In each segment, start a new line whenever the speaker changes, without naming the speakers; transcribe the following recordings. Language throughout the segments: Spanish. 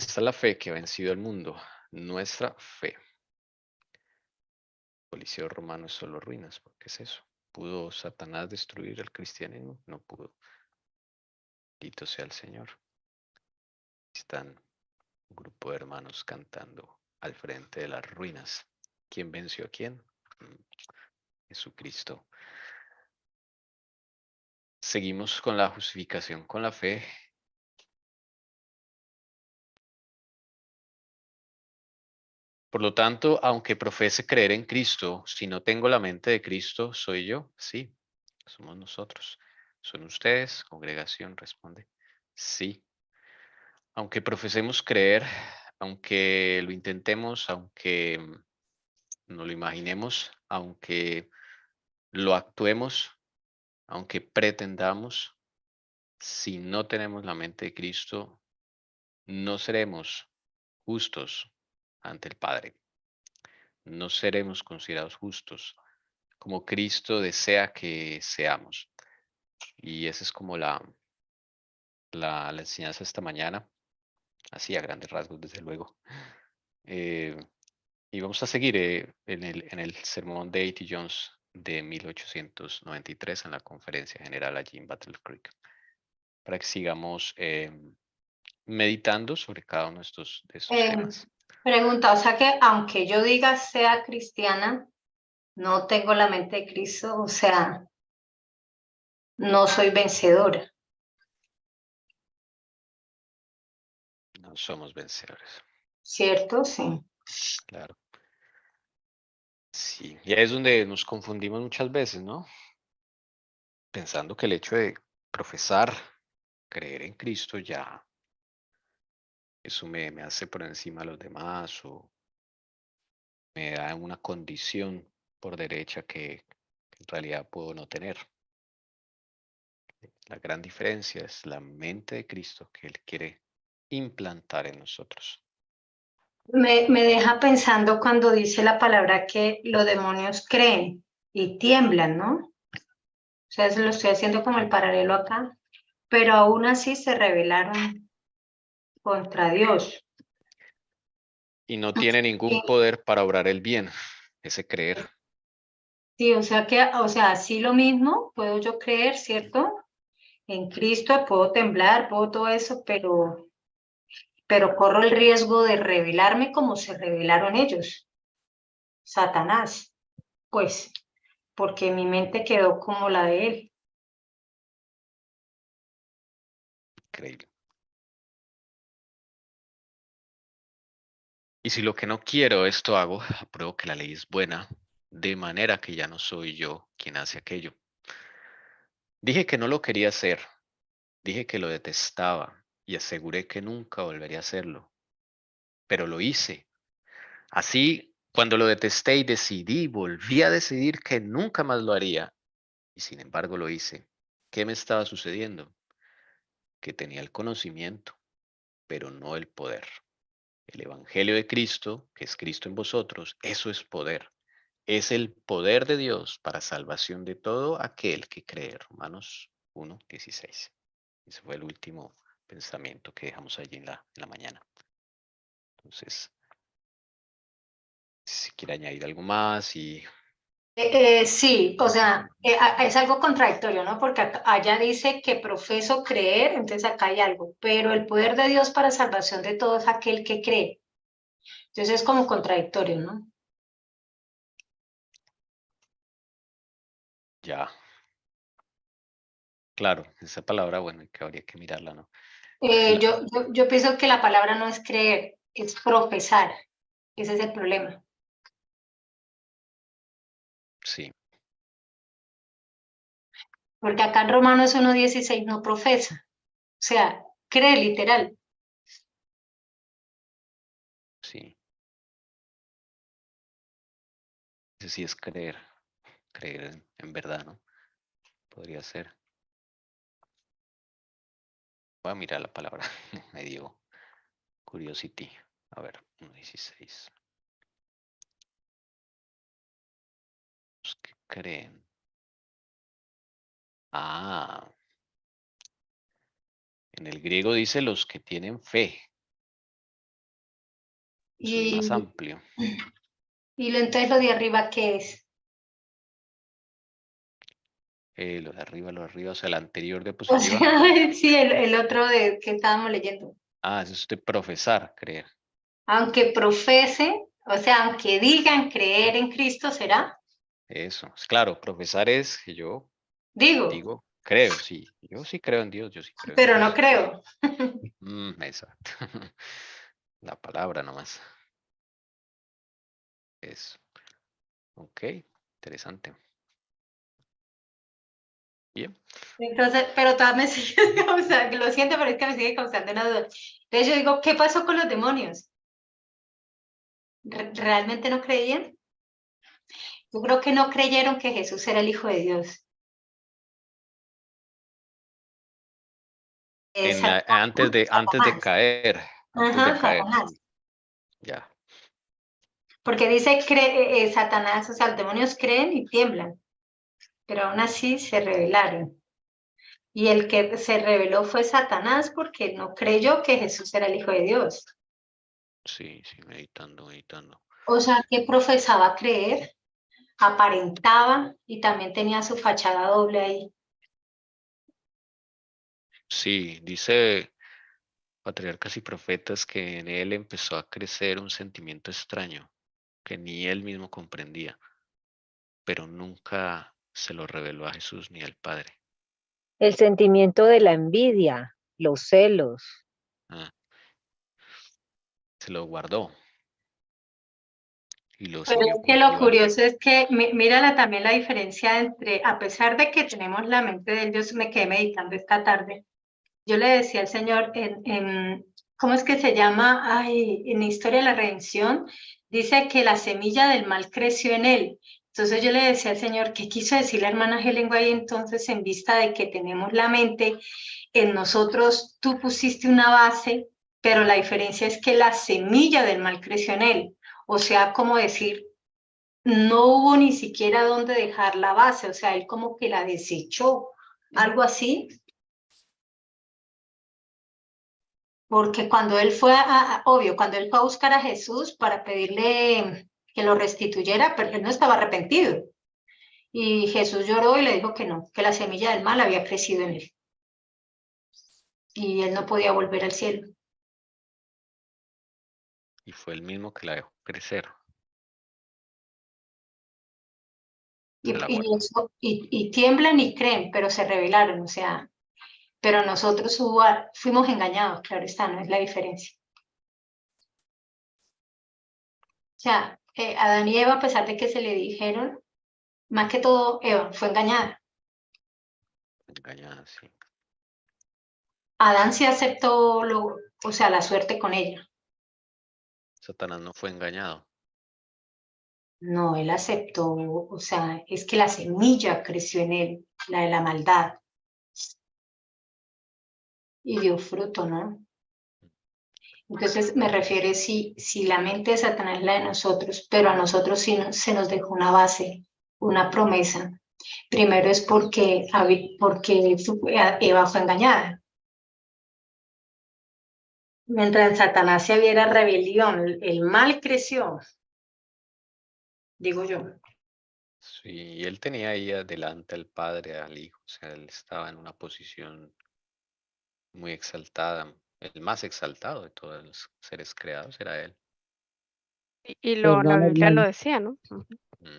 esta es la fe que ha vencido al mundo, nuestra fe. Coliseo romano es solo ruinas, ¿qué es eso? ¿Pudo Satanás destruir el cristianismo? No pudo. Bendito sea el Señor. Están un grupo de hermanos cantando al frente de las ruinas. ¿Quién venció a quién? Jesucristo. Seguimos con la justificación con la fe. Por lo tanto, aunque profese creer en Cristo, si no tengo la mente de Cristo, ¿soy yo? Sí, somos nosotros. ¿Son ustedes? Congregación responde. Sí. Aunque profesemos creer, aunque lo intentemos, aunque no lo imaginemos, aunque lo actuemos, aunque pretendamos, si no tenemos la mente de Cristo, no seremos justos ante el Padre. No seremos considerados justos como Cristo desea que seamos. Y esa es como la enseñanza esta mañana, así a grandes rasgos, desde luego. Eh, y vamos a seguir en el sermón de A.T. Jones de 1893 en la conferencia general allí en Battle Creek, para que sigamos meditando sobre cada uno de estos
Eh,
temas.
Pregunta, o sea que aunque yo diga sea cristiana, no tengo la mente de Cristo, o sea, no soy vencedora,
No somos vencedores,
¿cierto? Sí.
claro. Sí, y ahí es donde nos confundimos muchas veces, ¿no? Pensando que el hecho de profesar, creer en Cristo ya, eso me hace por encima de los demás o me da una condición por derecha que en realidad puedo no tener. La gran diferencia es la mente de Cristo que Él quiere implantar en nosotros.
Me deja pensando cuando dice la palabra que los demonios creen y tiemblan, ¿no? O sea, se lo estoy haciendo como el paralelo acá, pero aún así se rebelaron contra Dios.
Y no tiene ningún poder para obrar el bien, ese creer.
Sí, o sea que, o sea, así lo mismo puedo yo creer, ¿cierto? En Cristo puedo temblar, puedo todo eso, pero corro el riesgo de rebelarme como se rebelaron ellos, Satanás, pues, porque mi mente quedó como la de él.
Increíble. Y si lo que no quiero esto hago, apruebo que la ley es buena, de manera que ya no soy yo quien hace aquello. Dije que no lo quería hacer, dije que lo detestaba y aseguré que nunca volvería a hacerlo, pero lo hice. Así, cuando lo detesté y decidí, volví a decidir que nunca más lo haría, y sin embargo lo hice. ¿Qué me estaba sucediendo? Que tenía el conocimiento, pero no el poder. El Evangelio de Cristo, que es Cristo en vosotros, eso es poder. Es el poder de Dios para salvación de todo aquel que cree. Romanos 1:16. Ese fue el último pensamiento que dejamos allí en la mañana. Entonces, si quiere añadir algo más y
Sí, o sea, es algo contradictorio, ¿no? Porque allá dice que profeso creer, entonces acá hay algo, pero el poder de Dios para salvación de todo es aquel que cree. Entonces es como contradictorio, ¿no?
ya, claro, esa palabra, bueno, que habría que mirarla, ¿no? La-
Yo pienso que la palabra no es creer, es profesar. Ese es el problema.
sí,
Porque acá en Romanos 1:16 no profesa, o sea, cree literal.
sí, ese sí es creer, creer en verdad, ¿no? Podría ser. Voy a mirar la palabra, me dio curiosity. A ver, 1:16. Los que creen. Ah, en el griego dice los que tienen fe. Eso es más amplio.
Entonces lo de arriba, ¿qué es?
Lo de arriba, o sea, la anterior
O
diapositiva.
sea, sí, el otro de que estábamos leyendo.
Ah, eso es de profesar, creer.
Aunque profesen, o sea, aunque digan creer en Cristo, ¿será?
Eso. Claro, profesar es que yo
Digo,
digo, creo, sí. Yo sí creo en Dios, yo sí creo en
pero no
Dios.
creo.
Exacto. La palabra nomás. Eso. Ok, interesante. Bien.
Entonces, pero todavía me sigue causando, lo siento, pero es que me sigue causando una duda. Entonces yo digo, ¿qué pasó con los demonios? ¿Realmente no creían? Yo creo que no creyeron que Jesús era el Hijo de Dios.
Antes de
Satanás.
caer,
Ajá, Satanás.
sí, ya.
Porque dice Satanás, o sea, los demonios creen y tiemblan, pero aún así se rebelaron. Y el que se rebeló fue Satanás porque no creyó que Jesús era el Hijo de Dios.
Sí, sí, meditando.
O sea, que profesaba creer, aparentaba y también tenía su fachada doble ahí.
Sí, dice Patriarcas y Profetas que en él empezó a crecer un sentimiento extraño que ni él mismo comprendía, pero nunca se lo reveló a Jesús ni al Padre.
El sentimiento de la envidia, los celos.
Ah, se lo guardó y lo
Pero
siguió
es que lo
cultivando.
curioso es que, mírala también la diferencia entre, a pesar de que tenemos la mente de Dios, me quedé meditando esta tarde. Yo le decía al Señor, ¿cómo es que se llama? Ay, en la historia de la redención, dice que la semilla del mal creció en él. Entonces yo le decía al Señor, ¿qué quiso decir la hermana Helen ahí entonces en vista de que tenemos la mente en nosotros? Tú pusiste una base, pero la diferencia es que la semilla del mal creció en él. O sea, como decir, no hubo ni siquiera dónde dejar la base, o sea, él como que la desechó, algo así. Porque cuando él fue, obvio, cuando él fue a buscar a Jesús para pedirle que lo restituyera, pero él no estaba arrepentido. Y Jesús lloró y le dijo que no, que la semilla del mal había crecido en él. Y él no podía volver al cielo.
Y fue el mismo que la dejó crecer,
Y,
se la
y,
guardó.
eso, y tiemblan y creen, pero se rebelaron, o sea, pero nosotros fuimos engañados, claro está, no es la diferencia. O sea, Adán y Eva, a pesar de que se le dijeron, más que todo Eva fue engañada.
Engañada, sí.
Adán sí aceptó o sea, la suerte con ella.
Satanás no fue engañado.
No, él aceptó, o sea, es que la semilla creció en él, la de la maldad, y dio fruto, ¿no? Entonces me refiero si la mente de Satanás es la de nosotros, pero a nosotros sí se nos dejó una base, una promesa. Primero es porque Eva fue engañada. Mientras en Satanás se hubiera rebelión, el mal creció, digo yo.
Sí, y él tenía ahí adelante al Padre, al Hijo, o sea, él estaba en una posición muy exaltada, el más exaltado de todos los seres creados era él.
Y la
Perdón,
Biblia lo
hermano.
decía, ¿no? Ujú.
Mm,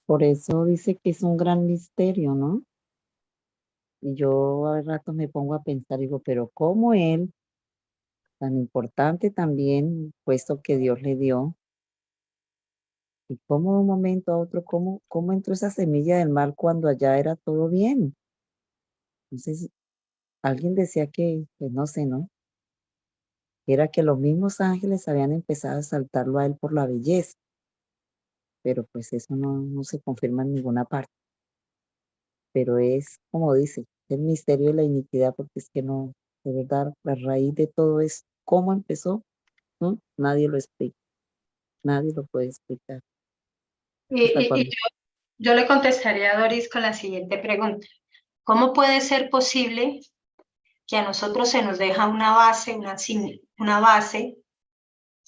Por eso dice que es un gran misterio, ¿no? Y yo a rato me pongo a pensar, digo, pero ¿cómo él, tan importante también, puesto que Dios le dio, y cómo de un momento a otro, cómo entró esa semilla del mal cuando allá era todo bien? Entonces, alguien decía que, pues no sé, ¿no? Era que los mismos ángeles habían empezado a saltarlo a él por la belleza, pero pues eso no se confirma en ninguna parte. Pero es, como dice, el misterio de la iniquidad, porque es que no, de verdad, la raíz de todo es cómo empezó, ¿no? Nadie lo explica, nadie lo puede explicar.
Y,
Hasta
y- y
cuando,
yo le contestaría a Doris con la siguiente pregunta. ¿Cómo puede ser posible que a nosotros se nos deja una base, una base,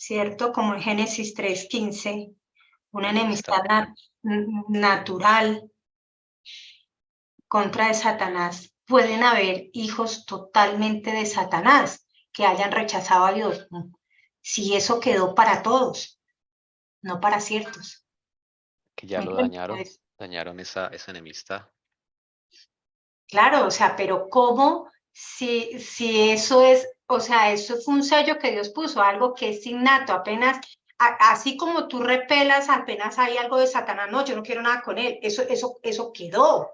¿cierto? Como en Génesis 3:15, una
Enemistad.
enemistad natural contra de Satanás. Pueden haber hijos totalmente de Satanás que hayan rechazado a Dios. Si eso quedó para todos, no para ciertos.
Que ya
¿Me
lo
entiendes?
dañaron esa enemistad.
Claro, o sea, pero ¿cómo si eso es, o sea, eso fue un sello que Dios puso, algo que es innato, apenas, así como tú repelas, apenas hay algo de Satanás, no, yo no quiero nada con él, eso quedó,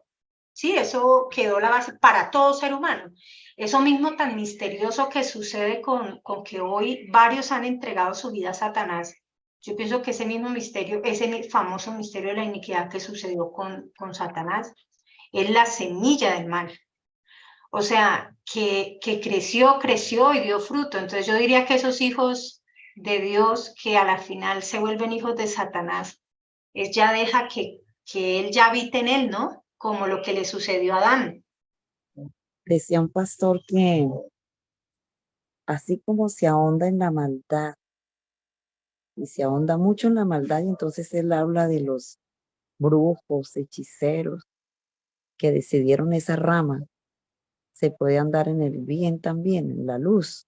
sí, eso quedó la base para todo ser humano. Eso mismo tan misterioso que sucede con que hoy varios han entregado su vida a Satanás. Yo pienso que ese mismo misterio, ese famoso misterio de la iniquidad que sucedió con Satanás, es la semilla del mal. O sea, que creció y dio fruto. Entonces yo diría que esos hijos de Dios que a la final se vuelven hijos de Satanás, es ya deja que él ya habite en él, ¿no? Como lo que le sucedió a Adán.
Decía un pastor que así como se ahonda en la maldad, y se ahonda mucho en la maldad, y entonces él habla de los brujos, hechiceros, que decidieron esa rama, se puede andar en el bien también, en la luz,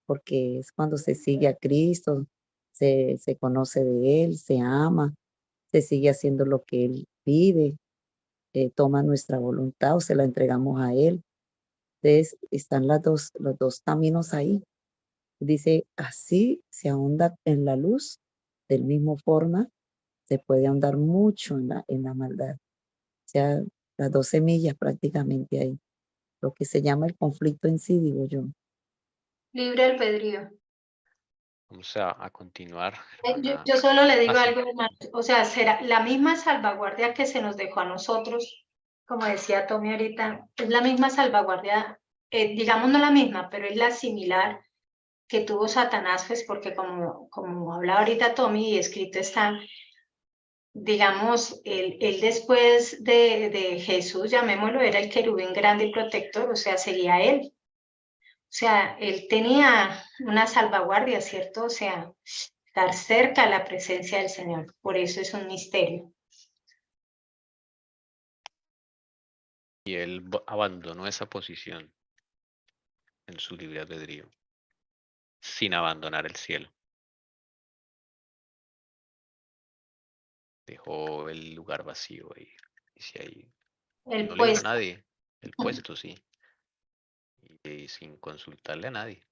porque es cuando se sigue a Cristo, se conoce de Él, se ama, se sigue haciendo lo que Él pide, toma nuestra voluntad o se la entregamos a Él. Entonces están los dos caminos ahí. Dice, así se ahonda en la luz, del mismo forma se puede ahondar mucho en la maldad. O sea, las dos semillas prácticamente ahí. Lo que se llama el conflicto en sí, digo yo.
Libre albedrío.
Vamos a continuar,
Yo,
hermana.
yo solo le digo
Sí.
algo, hermano. O sea, será la misma salvaguardia que se nos dejó a nosotros, como decía Tommy ahorita, es la misma salvaguardia, digamos no la misma, pero es la similar que tuvo Satanás, pues porque como habla ahorita Tommy y escrito está, digamos, él después de Jesús, llamémoslo, era el querubín grande y protector, o sea, sería él. O sea, él tenía una salvaguardia, ¿cierto? O sea, estar cerca a la presencia del Señor. Por eso es un misterio.
Y él abandonó esa posición en su libre albedrío, sin abandonar el cielo. Dejó el lugar vacío ahí. Dice ahí,
El
no le dijo a
puesto.
nadie, el puesto sí, y sin consultarle a nadie.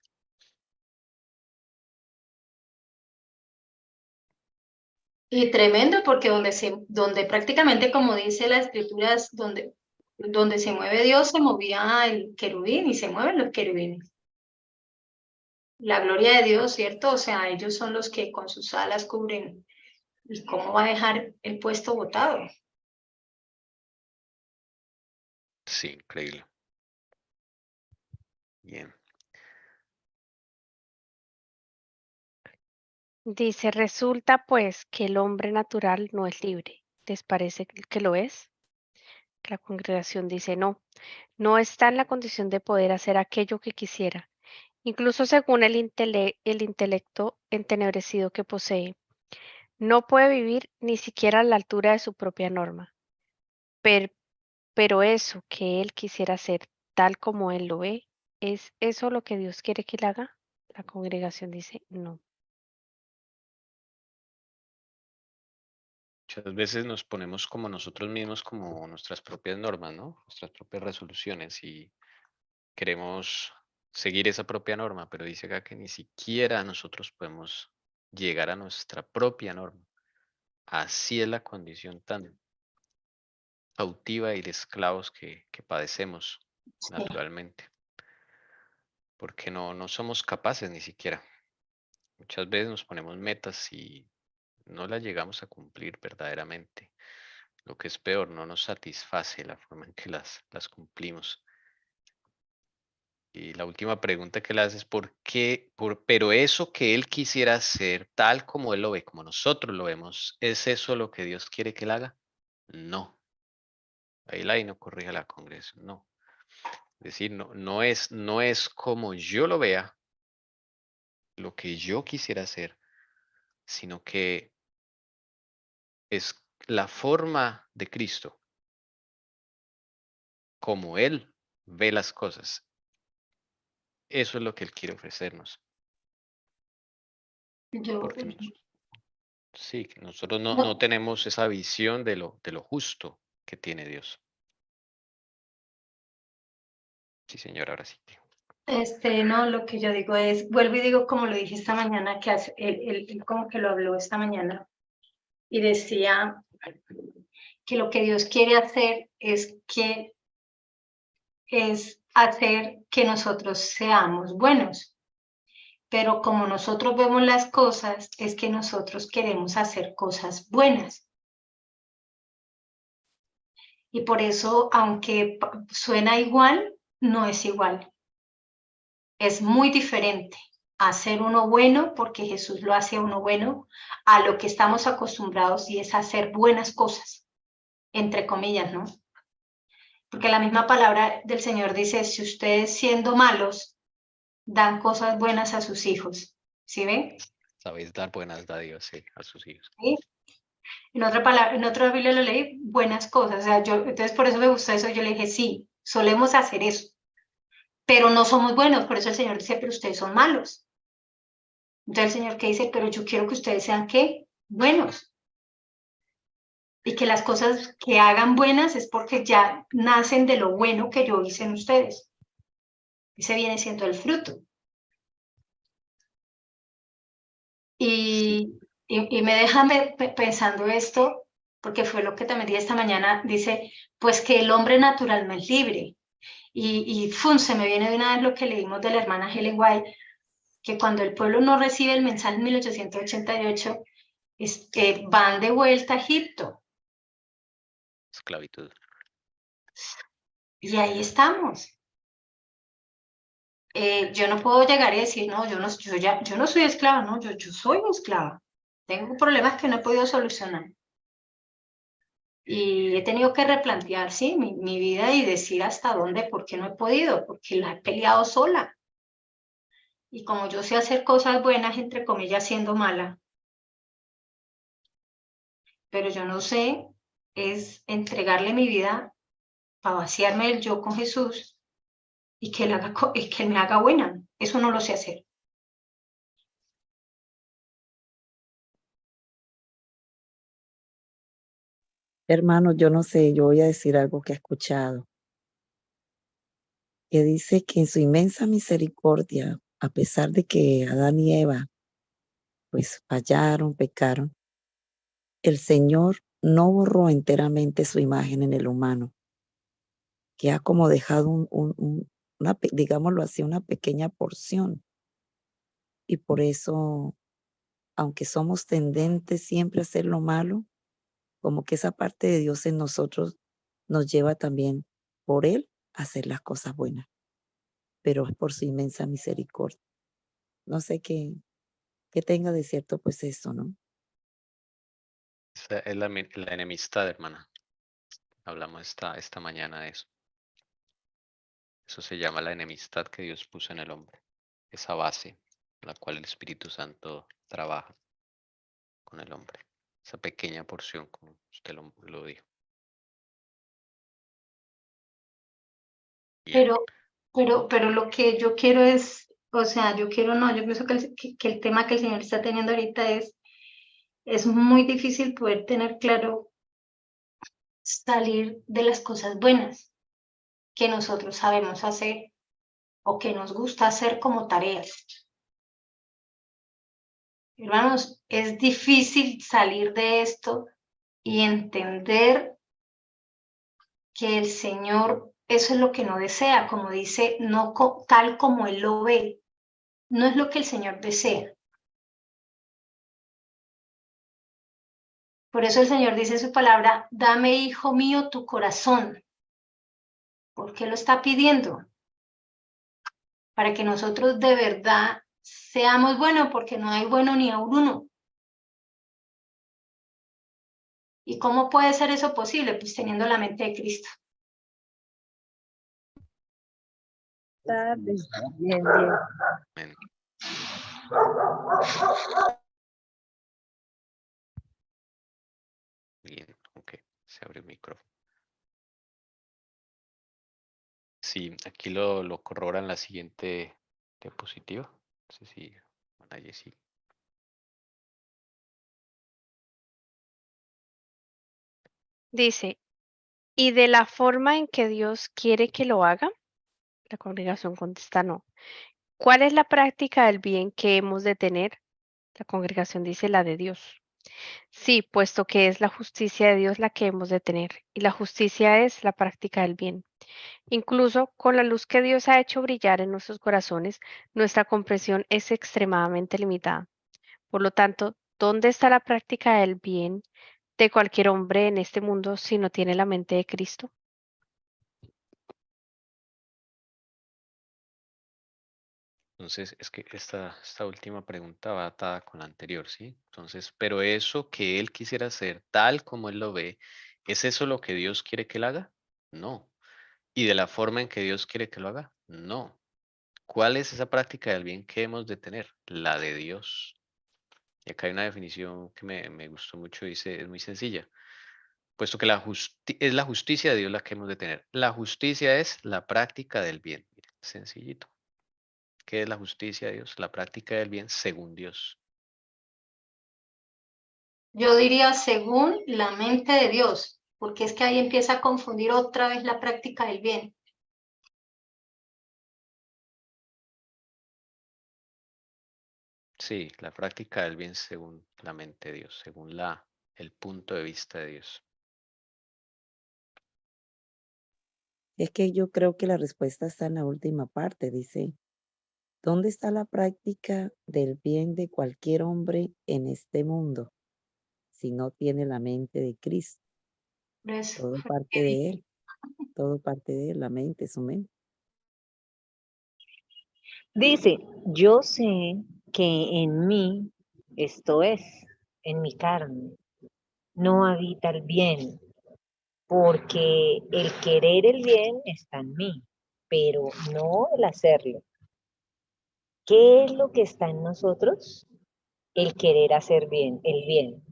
Y tremendo porque donde prácticamente, como dice la escritura, es donde se mueve Dios, se movía el querubín y se mueven los querubines. La gloria de Dios, ¿cierto? O sea, ellos son los que con sus alas cubren. ¿Y cómo va a dejar el puesto botado?
Sí, increíble. Bien.
Dice, resulta pues que el hombre natural no es libre. ¿Les parece que lo es? La congregación dice, no, no está en la condición de poder hacer aquello que quisiera, incluso según el intelecto entenebrecido que posee. No puede vivir ni siquiera a la altura de su propia norma. Pero, pero eso que él quisiera hacer tal como él lo ve, ¿es eso lo que Dios quiere que él haga? La congregación dice, no.
Muchas veces nos ponemos como nosotros mismos, como nuestras propias normas, ¿no? Nuestras propias resoluciones y queremos seguir esa propia norma, pero dice acá que ni siquiera nosotros podemos llegar a nuestra propia norma. Así es la condición tan cautiva y de esclavos que padecemos naturalmente, porque no somos capaces ni siquiera. Muchas veces nos ponemos metas y no las llegamos a cumplir verdaderamente. Lo que es peor, no nos satisface la forma en que las cumplimos. Y la última pregunta que le haces es ¿por qué? Pero eso que él quisiera hacer, tal como él lo ve, como nosotros lo vemos, ¿es eso lo que Dios quiere que él haga? No. Ahí no corrige la congregación, no. Es decir, no es como yo lo vea, lo que yo quisiera hacer, sino que es la forma de Cristo, como Él ve las cosas. Eso es lo que Él quiere ofrecernos. Porque sí, que nosotros no tenemos esa visión de lo justo que tiene Dios. Sí, señor, ahora sí.
No, lo que yo digo es, vuelvo y digo como lo dije esta mañana, que él como que lo habló esta mañana, y decía que lo que Dios quiere hacer es hacer que nosotros seamos buenos, pero como nosotros vemos las cosas, es que nosotros queremos hacer cosas buenas. Y por eso, aunque suena igual, no es igual. Es muy diferente hacer uno bueno, porque Jesús lo hace a uno bueno, a lo que estamos acostumbrados, y es hacer buenas cosas, entre comillas, ¿no? Porque la misma palabra del Señor dice, si ustedes siendo malos, dan cosas buenas a sus hijos. ¿Sí ven?
Sabéis dar buenas dádivas, sí, a sus hijos.
¿Sí? En otra Biblia lo leí, buenas cosas. O sea, entonces por eso me gusta eso. Yo le dije, sí, solemos hacer eso, pero no somos buenos. Por eso el Señor dice, pero ustedes son malos. Entonces el Señor que dice, pero yo quiero que ustedes sean, ¿qué? Buenos. Y que las cosas que hagan buenas es porque ya nacen de lo bueno que yo hice en ustedes. Ese viene siendo el fruto. Y me deja pensando esto, porque fue lo que también dije esta mañana, dice, pues que el hombre natural no es libre. Y se me viene de una vez lo que leímos de la hermana Helen White, que cuando el pueblo no recibe el mensaje en 1888, van de vuelta a Egipto.
Esclavitud.
Y ahí estamos. Yo no puedo llegar y decir, no, yo no soy esclava, no, yo soy esclava. Tengo problemas que no he podido solucionar. Y he tenido que replantear, sí, mi vida y decir hasta dónde, por qué no he podido, porque la he peleado sola. Y como yo sé hacer cosas buenas, entre comillas, siendo mala, pero yo no sé, es entregarle mi vida para vaciarme el yo con Jesús y que él me haga buena. Eso no lo sé hacer.
Hermano, yo no sé, yo voy a decir algo que he escuchado, que dice que en su inmensa misericordia, a pesar de que Adán y Eva pues fallaron, pecaron, el Señor no borró enteramente su imagen en el humano, que ha como dejado digámoslo así, una pequeña porción. Y por eso, aunque somos tendentes siempre a hacer lo malo, como que esa parte de Dios en nosotros nos lleva también por Él a hacer las cosas buenas, pero es por su inmensa misericordia. No sé qué tenga de cierto pues eso, ¿no?
Esa es la enemistad, hermana. Hablamos esta mañana de eso. Eso se llama la enemistad que Dios puso en el hombre. Esa base en la cual el Espíritu Santo trabaja con el hombre. Esa pequeña porción, como usted lo dijo. Bien.
Pero lo que yo quiero es, o sea, yo pienso que el tema que el Señor está teniendo ahorita es muy difícil poder tener claro salir de las cosas buenas que nosotros sabemos hacer o que nos gusta hacer como tareas. Hermanos, es difícil salir de esto y entender que el Señor eso es lo que no desea, como dice, no tal como Él lo ve, no es lo que el Señor desea. Por eso el Señor dice en su palabra, dame, hijo mío, tu corazón. ¿Por qué lo está pidiendo? Para que nosotros de verdad seamos buenos, porque no hay bueno ni a uno. ¿Y cómo puede ser eso posible? Pues teniendo la mente de Cristo.
Tardes. Bien, bien.
Amén. Bien, ok, se abre el micrófono. Sí, aquí lo corrobora en la siguiente diapositiva. No sé si allí sí.
Dice, ¿y de la forma en que Dios quiere que lo haga? La congregación contesta no. ¿Cuál es la práctica del bien que hemos de tener? La congregación dice la de Dios. Sí, puesto que es la justicia de Dios la que hemos de tener, y la justicia es la práctica del bien. Incluso con la luz que Dios ha hecho brillar en nuestros corazones, nuestra comprensión es extremadamente limitada. Por lo tanto, ¿dónde está la práctica del bien de cualquier hombre en este mundo si no tiene la mente de Cristo?
Entonces, es que esta última pregunta va atada con la anterior, ¿sí? Entonces, pero eso que él quisiera hacer tal como él lo ve, ¿es eso lo que Dios quiere que él haga? No. ¿Y de la forma en que Dios quiere que lo haga? No. ¿Cuál es esa práctica del bien que hemos de tener? La de Dios. Y acá hay una definición que me gustó mucho, dice, es muy sencilla. Puesto que es la justicia de Dios la que hemos de tener. La justicia es la práctica del bien. Mira, sencillito. ¿Qué es la justicia de Dios? La práctica del bien según Dios.
Yo diría según la mente de Dios, porque es que ahí empieza a confundir otra vez la práctica del bien.
Sí, la práctica del bien según la mente de Dios, según el punto de vista de Dios.
Es que yo creo que la respuesta está en la última parte. Dice, ¿dónde está la práctica del bien de cualquier hombre en este mundo si no tiene la mente de Cristo?
Por eso
Todo
fue
parte
que
de
dije.
Él, todo parte de Él, la mente, su mente.
Dice, yo sé que en mí, esto es, en mi carne, no habita el bien, porque el querer el bien está en mí, pero no el hacerlo. ¿Qué es lo que está en nosotros? El querer hacer bien, el bien.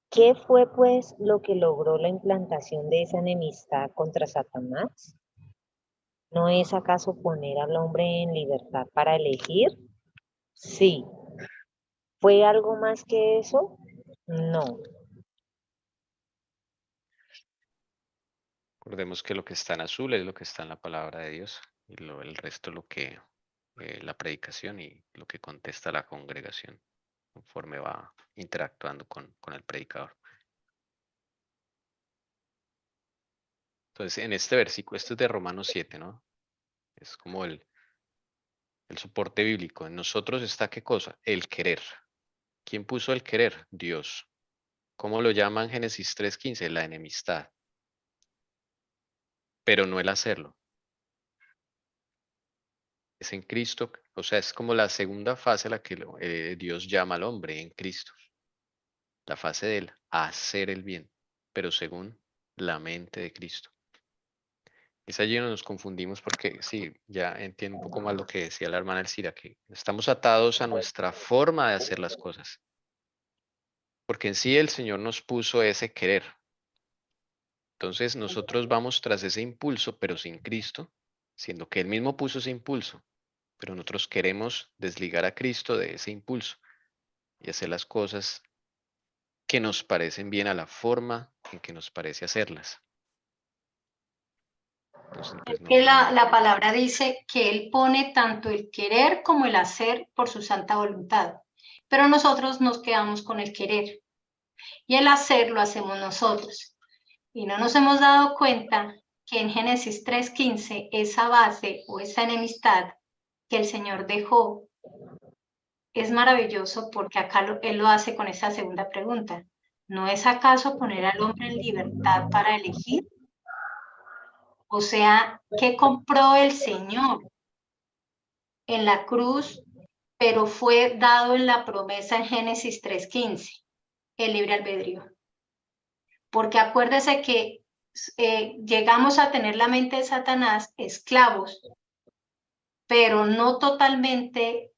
¿Qué fue pues lo que logró la implantación de esa enemistad contra Satanás? ¿No es acaso poner al hombre en libertad para elegir? Sí. ¿Fue algo más que eso? No.
Recordemos que lo que está en azul es lo que está en la palabra de Dios y el resto lo que la predicación y lo que contesta la congregación conforme va interactuando con el predicador. Entonces, en este versículo, esto es de Romanos 7, ¿no? Es como el soporte bíblico. En nosotros está ¿qué cosa? El querer. ¿Quién puso el querer? Dios. ¿Cómo lo llaman Génesis 3:15? La enemistad. Pero no el hacerlo. Es en Cristo, o sea, es como la segunda fase a la que Dios llama al hombre en Cristo. La fase del hacer el bien, pero según la mente de Cristo. Es allí donde nos confundimos porque sí, ya entiendo un poco más lo que decía la hermana Elcira, que estamos atados a nuestra forma de hacer las cosas. Porque en sí el Señor nos puso ese querer. Entonces nosotros vamos tras ese impulso, pero sin Cristo, siendo que Él mismo puso ese impulso. Pero nosotros queremos desligar a Cristo de ese impulso y hacer las cosas que nos parecen bien a la forma en que nos parece hacerlas. Entonces, pues
Que
no.
la palabra dice que Él pone tanto el querer como el hacer por su santa voluntad, pero nosotros nos quedamos con el querer y el hacer lo hacemos nosotros. Y no nos hemos dado cuenta que en Génesis 3:15 esa base o esa enemistad que el Señor dejó es maravilloso porque acá Él lo hace con esa segunda pregunta. ¿No es acaso poner al hombre en libertad para elegir? O sea, ¿qué compró el Señor en la cruz, pero fue dado en la promesa en Génesis 3:15? El libre albedrío. Porque acuérdese que llegamos a tener la mente de Satanás esclavos, pero no totalmente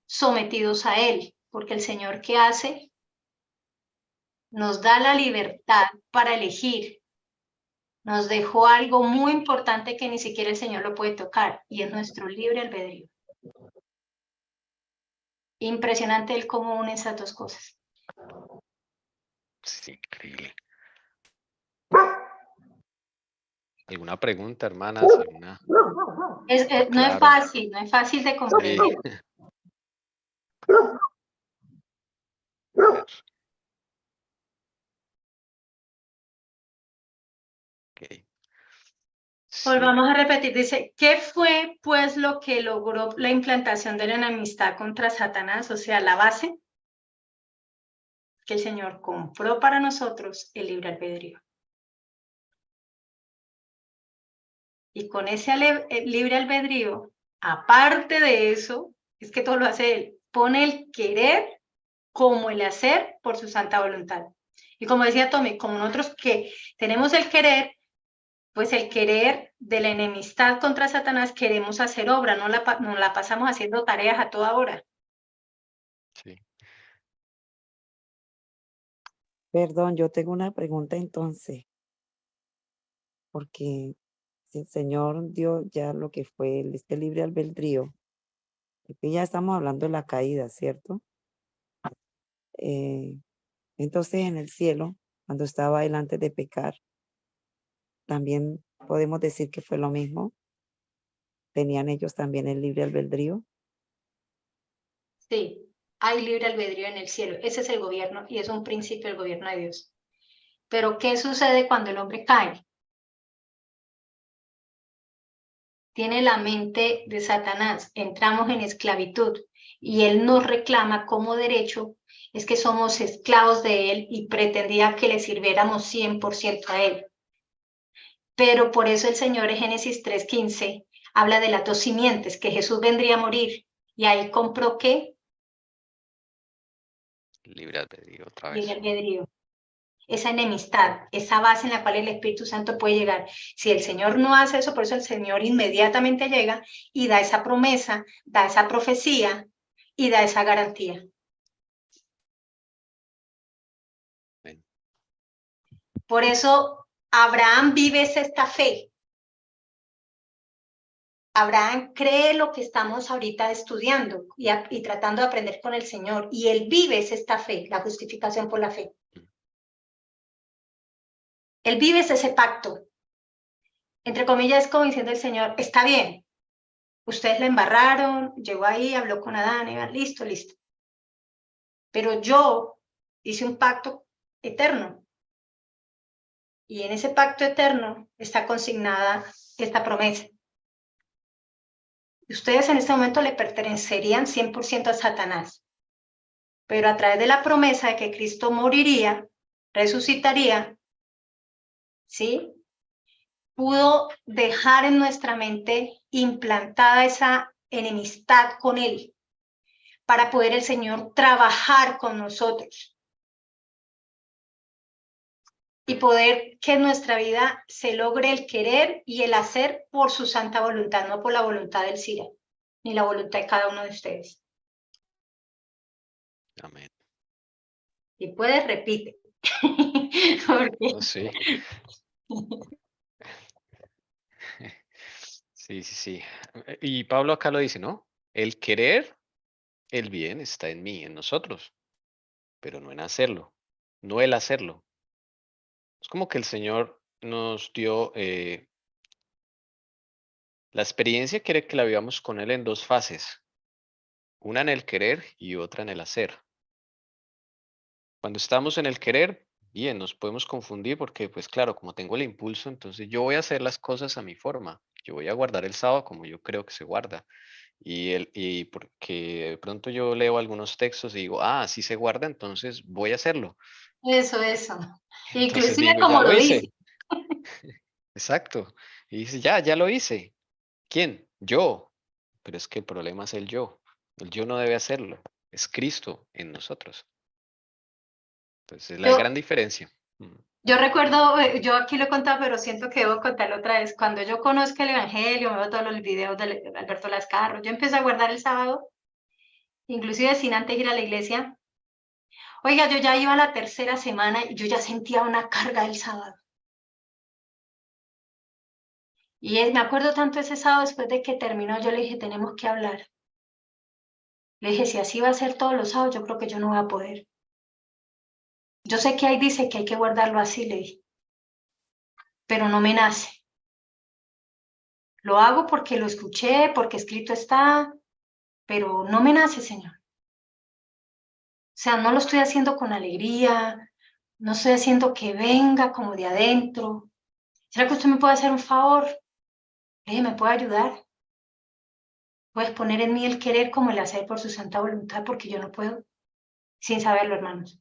sometidos a Él, porque el Señor, ¿qué hace? Nos da la libertad para elegir. Nos dejó algo muy importante que ni siquiera el Señor lo puede tocar, y es nuestro libre albedrío. Impresionante el cómo une esas dos cosas.
Sí, increíble. ¿Alguna pregunta, hermanas? ¿Alguna?
No es
Claro.
fácil, no es fácil de comprender.
Sí. Ver. Ok. Sí,
Volvamos a repetir, dice, ¿qué fue pues lo que logró la implantación de la enemistad contra Satanás? O sea, la base, que el Señor compró para nosotros el libre albedrío. Y con ese libre albedrío, aparte de eso, es que todo lo hace Él, pone el querer como el hacer por su santa voluntad. Y como decía Tommy, como nosotros que tenemos el querer, pues el querer de la enemistad contra Satanás, queremos hacer obra, no la pasamos haciendo tareas a toda hora.
sí.
Perdón, yo tengo una pregunta entonces, porque si el Señor dio ya lo que fue este libre albedrío, porque ya estamos hablando de la caída, ¿cierto? Entonces en el cielo, cuando estaba él antes de pecar, también podemos decir que fue lo mismo. ¿Tenían ellos también el libre albedrío?
Sí, hay libre albedrío en el cielo. Ese es el gobierno y es un principio del gobierno de Dios. Pero ¿qué sucede cuando el hombre cae? Tiene la mente de Satanás, entramos en esclavitud y él nos reclama como derecho, es que somos esclavos de él y pretendía que le sirviéramos 100% a él. Pero por eso el Señor en Génesis 3:15 habla de las dos simientes, que Jesús vendría a morir. Y ahí compró ¿qué?
Libre albedrío otra
Libre
vez.
albedrío. Esa enemistad, esa base en la cual el Espíritu Santo puede llegar. Si el Señor no hace eso, por eso el Señor inmediatamente llega y da esa promesa, da esa profecía y da esa garantía.
Amén.
Por eso Abraham vive esta fe. Abraham cree lo que estamos ahorita estudiando y tratando de aprender con el Señor. Y él vive esta fe, la justificación por la fe. Él vive ese pacto. Entre comillas, como diciendo el Señor, está bien. Ustedes la embarraron, llegó ahí, habló con Adán, y listo, listo. Pero yo hice un pacto eterno. Y en ese pacto eterno está consignada esta promesa. Ustedes en este momento le pertenecerían 100% a Satanás. Pero a través de la promesa de que Cristo moriría, resucitaría, ¿sí? Pudo dejar en nuestra mente implantada esa enemistad con Él, para poder el Señor trabajar con nosotros y poder que en nuestra vida se logre el querer y el hacer por su santa voluntad, no por la voluntad del Cira, ni la voluntad de cada uno de ustedes.
Amén.
Y puedes, repite. Porque...
Oh, sí. Sí, sí, sí. Y Pablo acá lo dice, ¿no? El querer, el bien está en mí, en nosotros, pero no en hacerlo, no el hacerlo. Es como que el Señor nos dio la experiencia, quiere que la vivamos con Él en dos fases, una en el querer y otra en el hacer. Cuando estamos en el querer, bien, nos podemos confundir porque, pues claro, como tengo el impulso, entonces yo voy a hacer las cosas a mi forma. Yo voy a guardar el sábado como yo creo que se guarda. Y porque de pronto yo leo algunos textos y digo, ah, sí se guarda, entonces voy a hacerlo.
Eso.
Entonces
Inclusive
digo, ya
como
lo
lo dice.
hice. Exacto. Y dice, ya lo hice. ¿Quién? Yo. Pero es que el problema es el yo. El yo no debe hacerlo. Es Cristo en nosotros. Entonces, la gran diferencia.
Yo recuerdo, yo aquí lo he contado, pero siento que debo contarlo otra vez. Cuando yo conozco el Evangelio, me veo todos los videos de Alberto Lascarro, yo empecé a guardar el sábado inclusive sin antes ir a la iglesia. Oiga, yo ya iba a la tercera semana y yo ya sentía una carga el sábado. Y me acuerdo tanto ese sábado después de que terminó, yo le dije, tenemos que hablar. Le dije, si así va a ser todos los sábados, yo creo que yo no voy a poder. Yo sé que ahí dice que hay que guardarlo así, le dije, pero no me nace. Lo hago porque lo escuché, porque escrito está, pero no me nace, Señor. O sea, no lo estoy haciendo con alegría, no estoy haciendo que venga como de adentro. ¿Será que usted me puede hacer un favor? Le dije, ¿me puede ayudar? Puedes poner en mí el querer como el hacer por su santa voluntad, porque yo no puedo, sin saberlo, hermanos.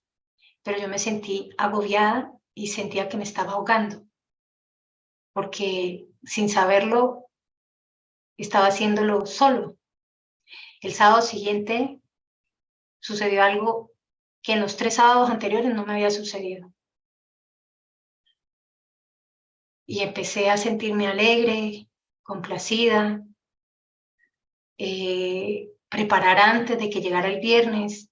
Pero yo me sentí agobiada y sentía que me estaba ahogando, porque sin saberlo estaba haciéndolo solo. El sábado siguiente sucedió algo que en los 3 sábados anteriores no me había sucedido. Y empecé a sentirme alegre, complacida, preparar antes de que llegara el viernes,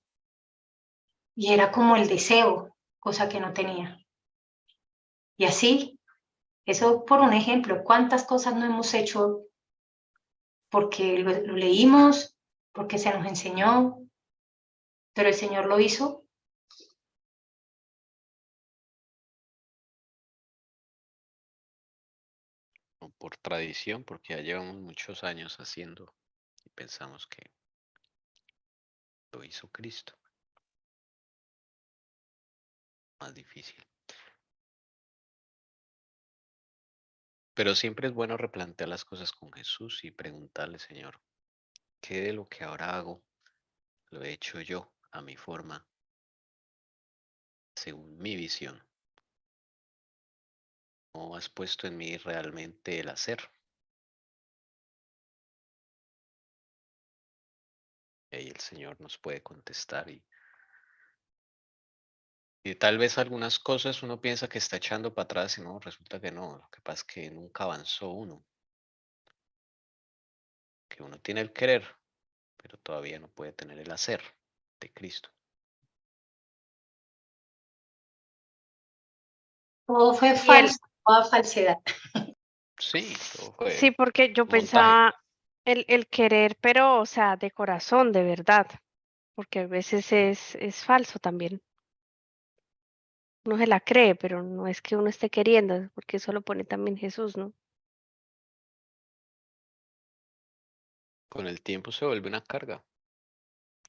y era como el deseo, cosa que no tenía. Y así, eso por un ejemplo, ¿cuántas cosas no hemos hecho porque lo leímos, porque se nos enseñó, pero el Señor lo hizo?
O por tradición, porque ya llevamos muchos años haciendo y pensamos que lo hizo Cristo. Más difícil. Pero siempre es bueno replantear las cosas con Jesús y preguntarle, Señor, ¿qué de lo que ahora hago lo he hecho yo a mi forma, según mi visión? ¿O has puesto en mí realmente el hacer? Y ahí el Señor nos puede contestar y tal vez algunas cosas uno piensa que está echando para atrás y no, resulta que no. Lo que pasa es que nunca avanzó uno, que uno tiene el querer, pero todavía no puede tener el hacer de Cristo.
Todo fue
Y
falso, toda falsedad.
Sí, todo
sí,
fue
porque yo
un montaje.
pensaba el querer, pero, o sea, de corazón, de verdad, porque a veces es falso también. Uno se la cree, pero no es que uno esté queriendo, porque eso lo pone también Jesús, ¿no?
Con el tiempo se vuelve una carga,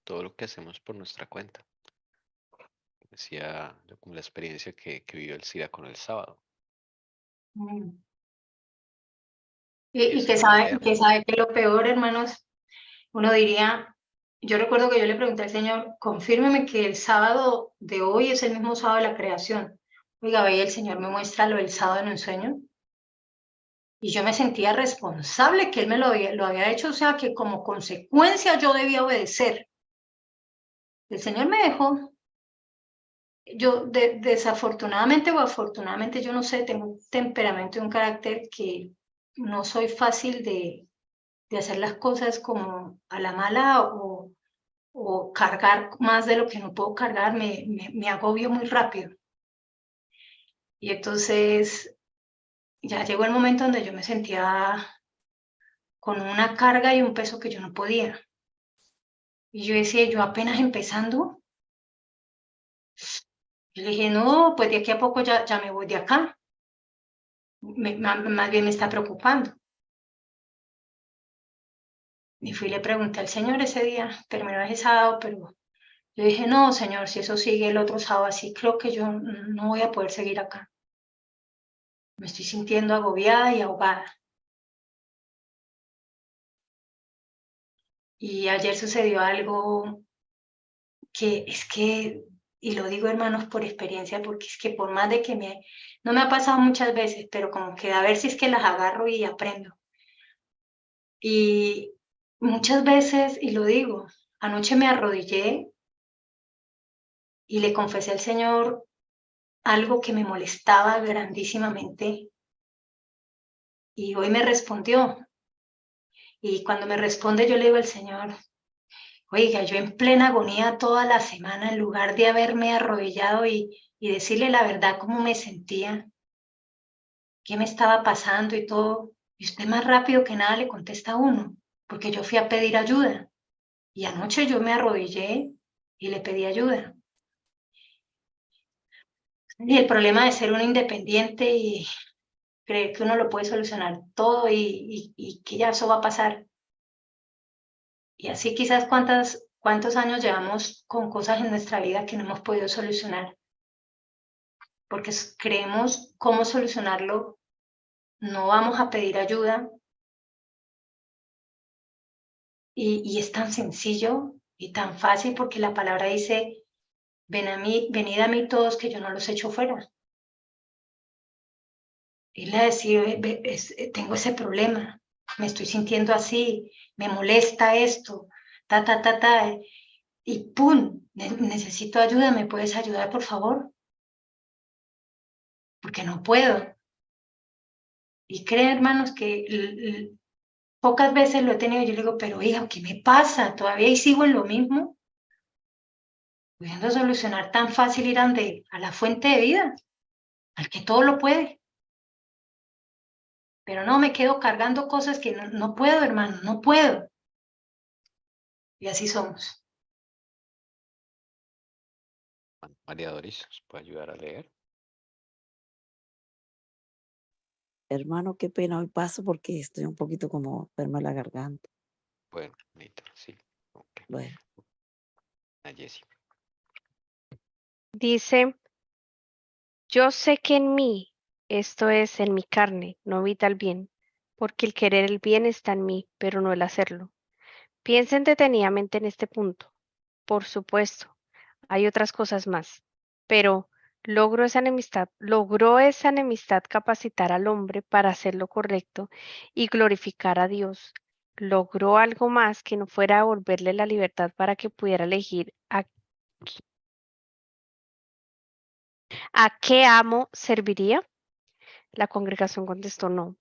todo lo que hacemos por nuestra cuenta. Decía yo como la experiencia que vivió el SIDA con el sábado.
Mm.
Y
Y
esa es la idea.
que sabe que lo peor, hermanos, uno diría, yo recuerdo que yo le pregunté al Señor, confírmeme que el sábado de hoy es el mismo sábado de la creación. Oiga, ve, el Señor me muestra lo del sábado en un sueño. Y yo me sentía responsable que Él me lo había hecho, o sea, que como consecuencia yo debía obedecer. El Señor me dejó. Yo, desafortunadamente o afortunadamente, yo no sé, tengo un temperamento y un carácter que no soy fácil de hacer las cosas como a la mala o cargar más de lo que no puedo cargar, me agobio muy rápido. Y entonces ya llegó el momento donde yo me sentía con una carga y un peso que yo no podía. Y yo decía, yo apenas empezando, yo le dije, no, pues de aquí a poco ya me voy de acá. Más bien me está preocupando. Y fui y le pregunté al Señor ese día, terminó ese sábado, pero yo dije, no, Señor, si eso sigue el otro sábado así, creo que yo no voy a poder seguir acá. Me estoy sintiendo agobiada y ahogada. Y ayer sucedió algo que es que, y lo digo hermanos por experiencia, porque es que por más de que no me ha pasado muchas veces, pero como que a ver si es que las agarro y aprendo. Y muchas veces, y lo digo, anoche me arrodillé y le confesé al Señor algo que me molestaba grandísimamente y hoy me respondió. Y cuando me responde yo le digo al Señor, Oiga, yo en plena agonía toda la semana, en lugar de haberme arrodillado y decirle la verdad cómo me sentía, qué me estaba pasando y todo, y usted más rápido que nada le contesta a uno, porque yo fui a pedir ayuda. Y anoche yo me arrodillé y le pedí ayuda. Y el problema de ser uno independiente y creer que uno lo puede solucionar todo y que ya eso va a pasar. Y así quizás cuántos años llevamos con cosas en nuestra vida que no hemos podido solucionar. Porque creemos cómo solucionarlo, no vamos a pedir ayuda. Y es tan sencillo y tan fácil porque la palabra dice, venid a mí todos que yo no los echo fuera. Irle a decir, tengo ese problema, me estoy sintiendo así, me molesta esto, y ¡pum! Necesito ayuda, ¿me puedes ayudar, por favor? Porque no puedo. Y creen, hermanos, que pocas veces lo he tenido, yo le digo, pero hija, ¿qué me pasa? ¿Todavía sigo en lo mismo? Pudiendo solucionar tan fácil ir a la fuente de vida, al que todo lo puede. Pero no, me quedo cargando cosas que no puedo, hermano, no puedo. Y así somos.
María Doris, ¿nos puede ayudar a leer?
Hermano, qué pena, hoy paso porque estoy un poquito como enferma de la garganta.
Bueno, Nita, sí. Ok.
Bueno,
A Jessie.
Dice, yo sé que en mí, esto es, en mi carne, no habita el bien, porque el querer el bien está en mí, pero no el hacerlo. Piensen detenidamente en este punto. Por supuesto, hay otras cosas más, pero logró esa enemistad capacitar al hombre para hacer lo correcto y glorificar a Dios. Logró algo más que no fuera devolverle la libertad para que pudiera elegir a qué amo serviría. La congregación contestó no.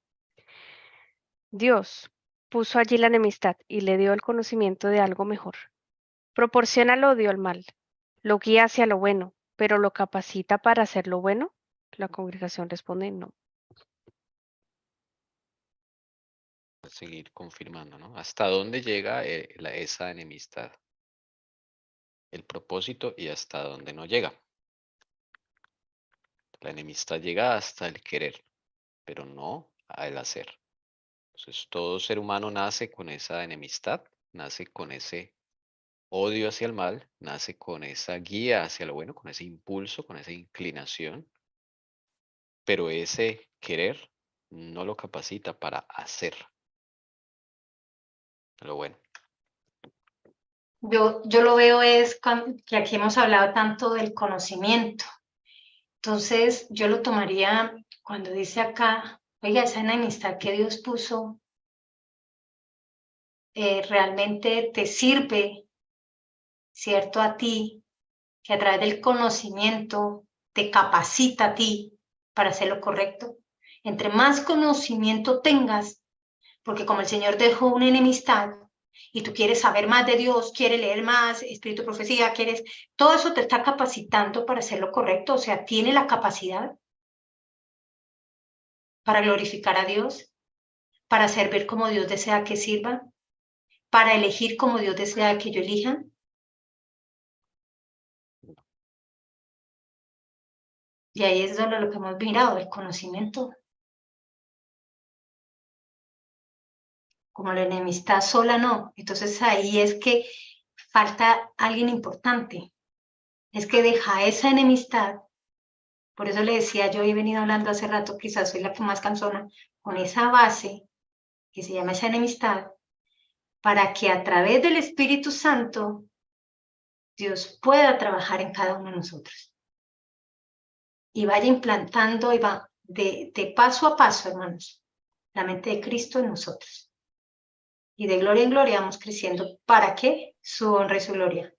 Dios puso allí la enemistad y le dio el conocimiento de algo mejor. Proporciona el odio al mal, lo guía hacia lo bueno, pero lo capacita para hacer lo bueno. La congregación responde no.
Seguir confirmando, ¿no? ¿Hasta dónde llega esa enemistad? El propósito y hasta dónde no llega. La enemistad llega hasta el querer, pero no al hacer. Entonces, todo ser humano nace con esa enemistad, nace con ese odio hacia el mal, nace con esa guía hacia lo bueno, con ese impulso, con esa inclinación, pero ese querer no lo capacita para hacer lo bueno.
Yo lo veo es que aquí hemos hablado tanto del conocimiento. Entonces, yo lo tomaría cuando dice acá, oiga, esa enemistad que Dios puso realmente te sirve, ¿cierto? A ti, que a través del conocimiento te capacita a ti para hacer lo correcto. Entre más conocimiento tengas, porque como el Señor dejó una enemistad y tú quieres saber más de Dios, quieres leer más, espíritu de profecía, todo eso te está capacitando para hacer lo correcto, o sea, tiene la capacidad para glorificar a Dios, para servir como Dios desea que sirva, para elegir como Dios desea que yo elija. Y ahí es donde lo que hemos mirado, el conocimiento. Como la enemistad sola no. Entonces ahí es que falta alguien importante. Es que deja esa enemistad. Por eso le decía, yo he venido hablando hace rato, quizás soy la que más cansona, con esa base que se llama esa enemistad, para que a través del Espíritu Santo Dios pueda trabajar en cada uno de nosotros. Y vaya implantando y va de paso a paso, hermanos, la mente de Cristo en nosotros. Y de gloria en gloria vamos creciendo. ¿Para qué? Su honra y su gloria.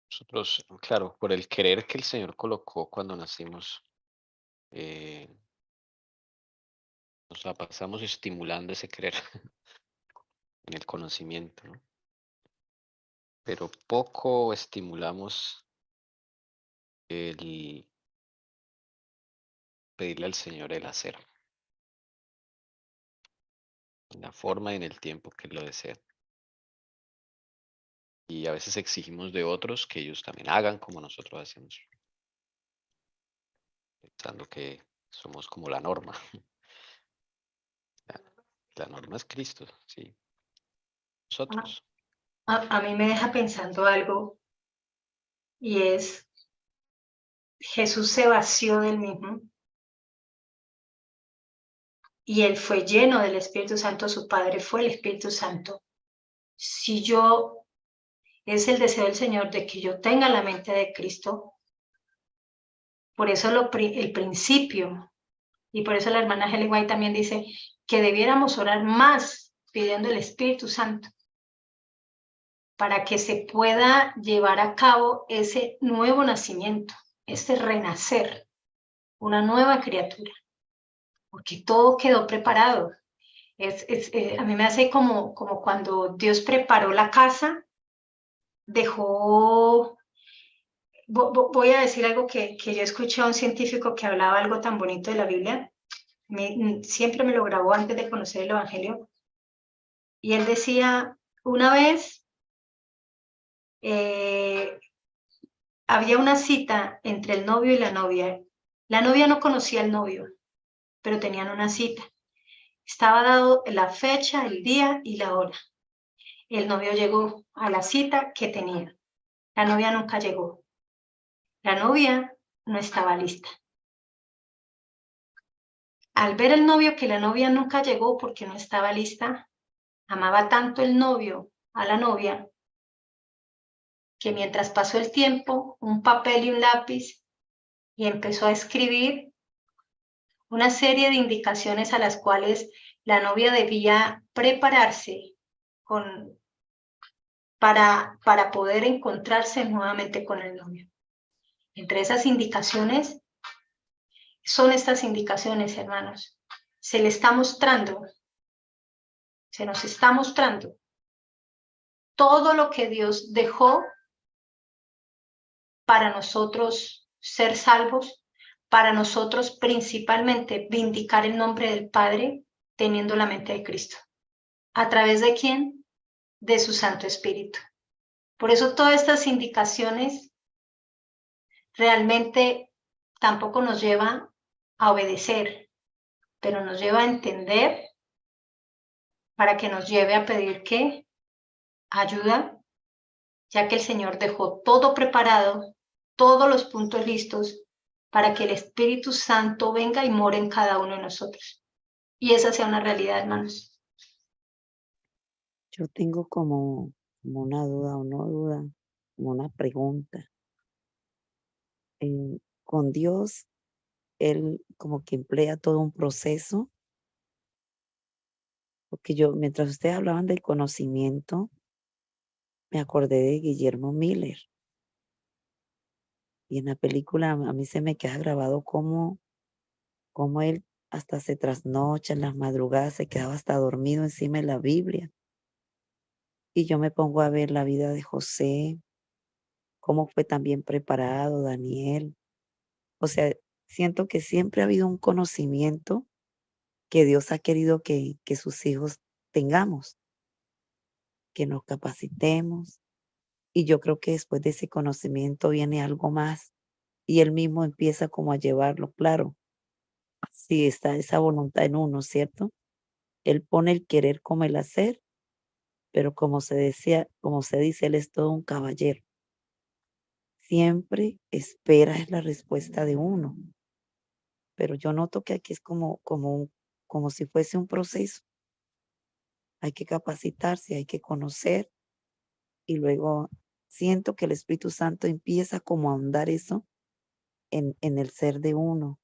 Nosotros, claro, por el querer que el Señor colocó cuando nacimos, nos la pasamos estimulando ese querer. en el conocimiento, ¿no? Pero poco estimulamos el pedirle al Señor el hacer, en la forma y en el tiempo que lo desea. Y a veces exigimos de otros que ellos también hagan como nosotros hacemos, pensando que somos como la norma. La, la norma es Cristo, sí. Nosotros.
A mí me deja pensando algo y es, Jesús se vació del mismo y él fue lleno del Espíritu Santo, su Padre fue el Espíritu Santo. Si yo, es el deseo del Señor de que yo tenga la mente de Cristo, por eso el principio, y por eso la hermana Helen White también dice que debiéramos orar más pidiendo el Espíritu Santo para que se pueda llevar a cabo ese nuevo nacimiento, ese renacer, una nueva criatura, porque todo quedó preparado. A mí me hace como cuando Dios preparó la casa, dejó, voy a decir algo que yo escuché a un científico que hablaba algo tan bonito de la Biblia, siempre me lo grabó antes de conocer el Evangelio, y él decía, una vez había una cita entre el novio y la novia no conocía al novio, pero tenían una cita, estaba dado la fecha, el día y la hora. El novio llegó a la cita que tenía. La novia nunca llegó. La novia no estaba lista. Al ver el novio que la novia nunca llegó porque no estaba lista, amaba tanto el novio a la novia que mientras pasó el tiempo, un papel y un lápiz y empezó a escribir una serie de indicaciones a las cuales la novia debía prepararse para poder encontrarse nuevamente con el novio. Entre esas indicaciones son estas indicaciones, hermanos. Se le está mostrando, se nos está mostrando todo lo que Dios dejó para nosotros ser salvos, para nosotros principalmente vindicar el nombre del Padre teniendo la mente de Cristo. ¿A través de quién? De su Santo Espíritu. Por eso todas estas indicaciones realmente tampoco nos lleva a obedecer, pero nos lleva a entender para que nos lleve a pedir ¿qué? Ayuda, ya que el Señor dejó todo preparado, todos los puntos listos para que el Espíritu Santo venga y more en cada uno de nosotros. Y esa sea una realidad, hermanos.
Yo tengo como una duda o no duda, como una pregunta. Con Dios, Él como que emplea todo un proceso, porque yo, mientras ustedes hablaban del conocimiento, me acordé de Guillermo Miller. Y en la película a mí se me queda grabado cómo él hasta se trasnocha en las madrugadas, se quedaba hasta dormido encima de la Biblia. Y yo me pongo a ver la vida de José, cómo fue también preparado Daniel. O sea, siento que siempre ha habido un conocimiento que Dios ha querido que sus hijos tengamos, que nos capacitemos. Y yo creo que después de ese conocimiento viene algo más y él mismo empieza como a llevarlo, claro. Si está esa voluntad en uno, ¿cierto? Él pone el querer como el hacer, pero como se decía, como se dice, él es todo un caballero. Siempre espera es la respuesta de uno, pero yo noto que aquí es como si fuese un proceso. Hay que capacitarse, hay que conocer y luego siento que el Espíritu Santo empieza como a ahondar eso en el ser de uno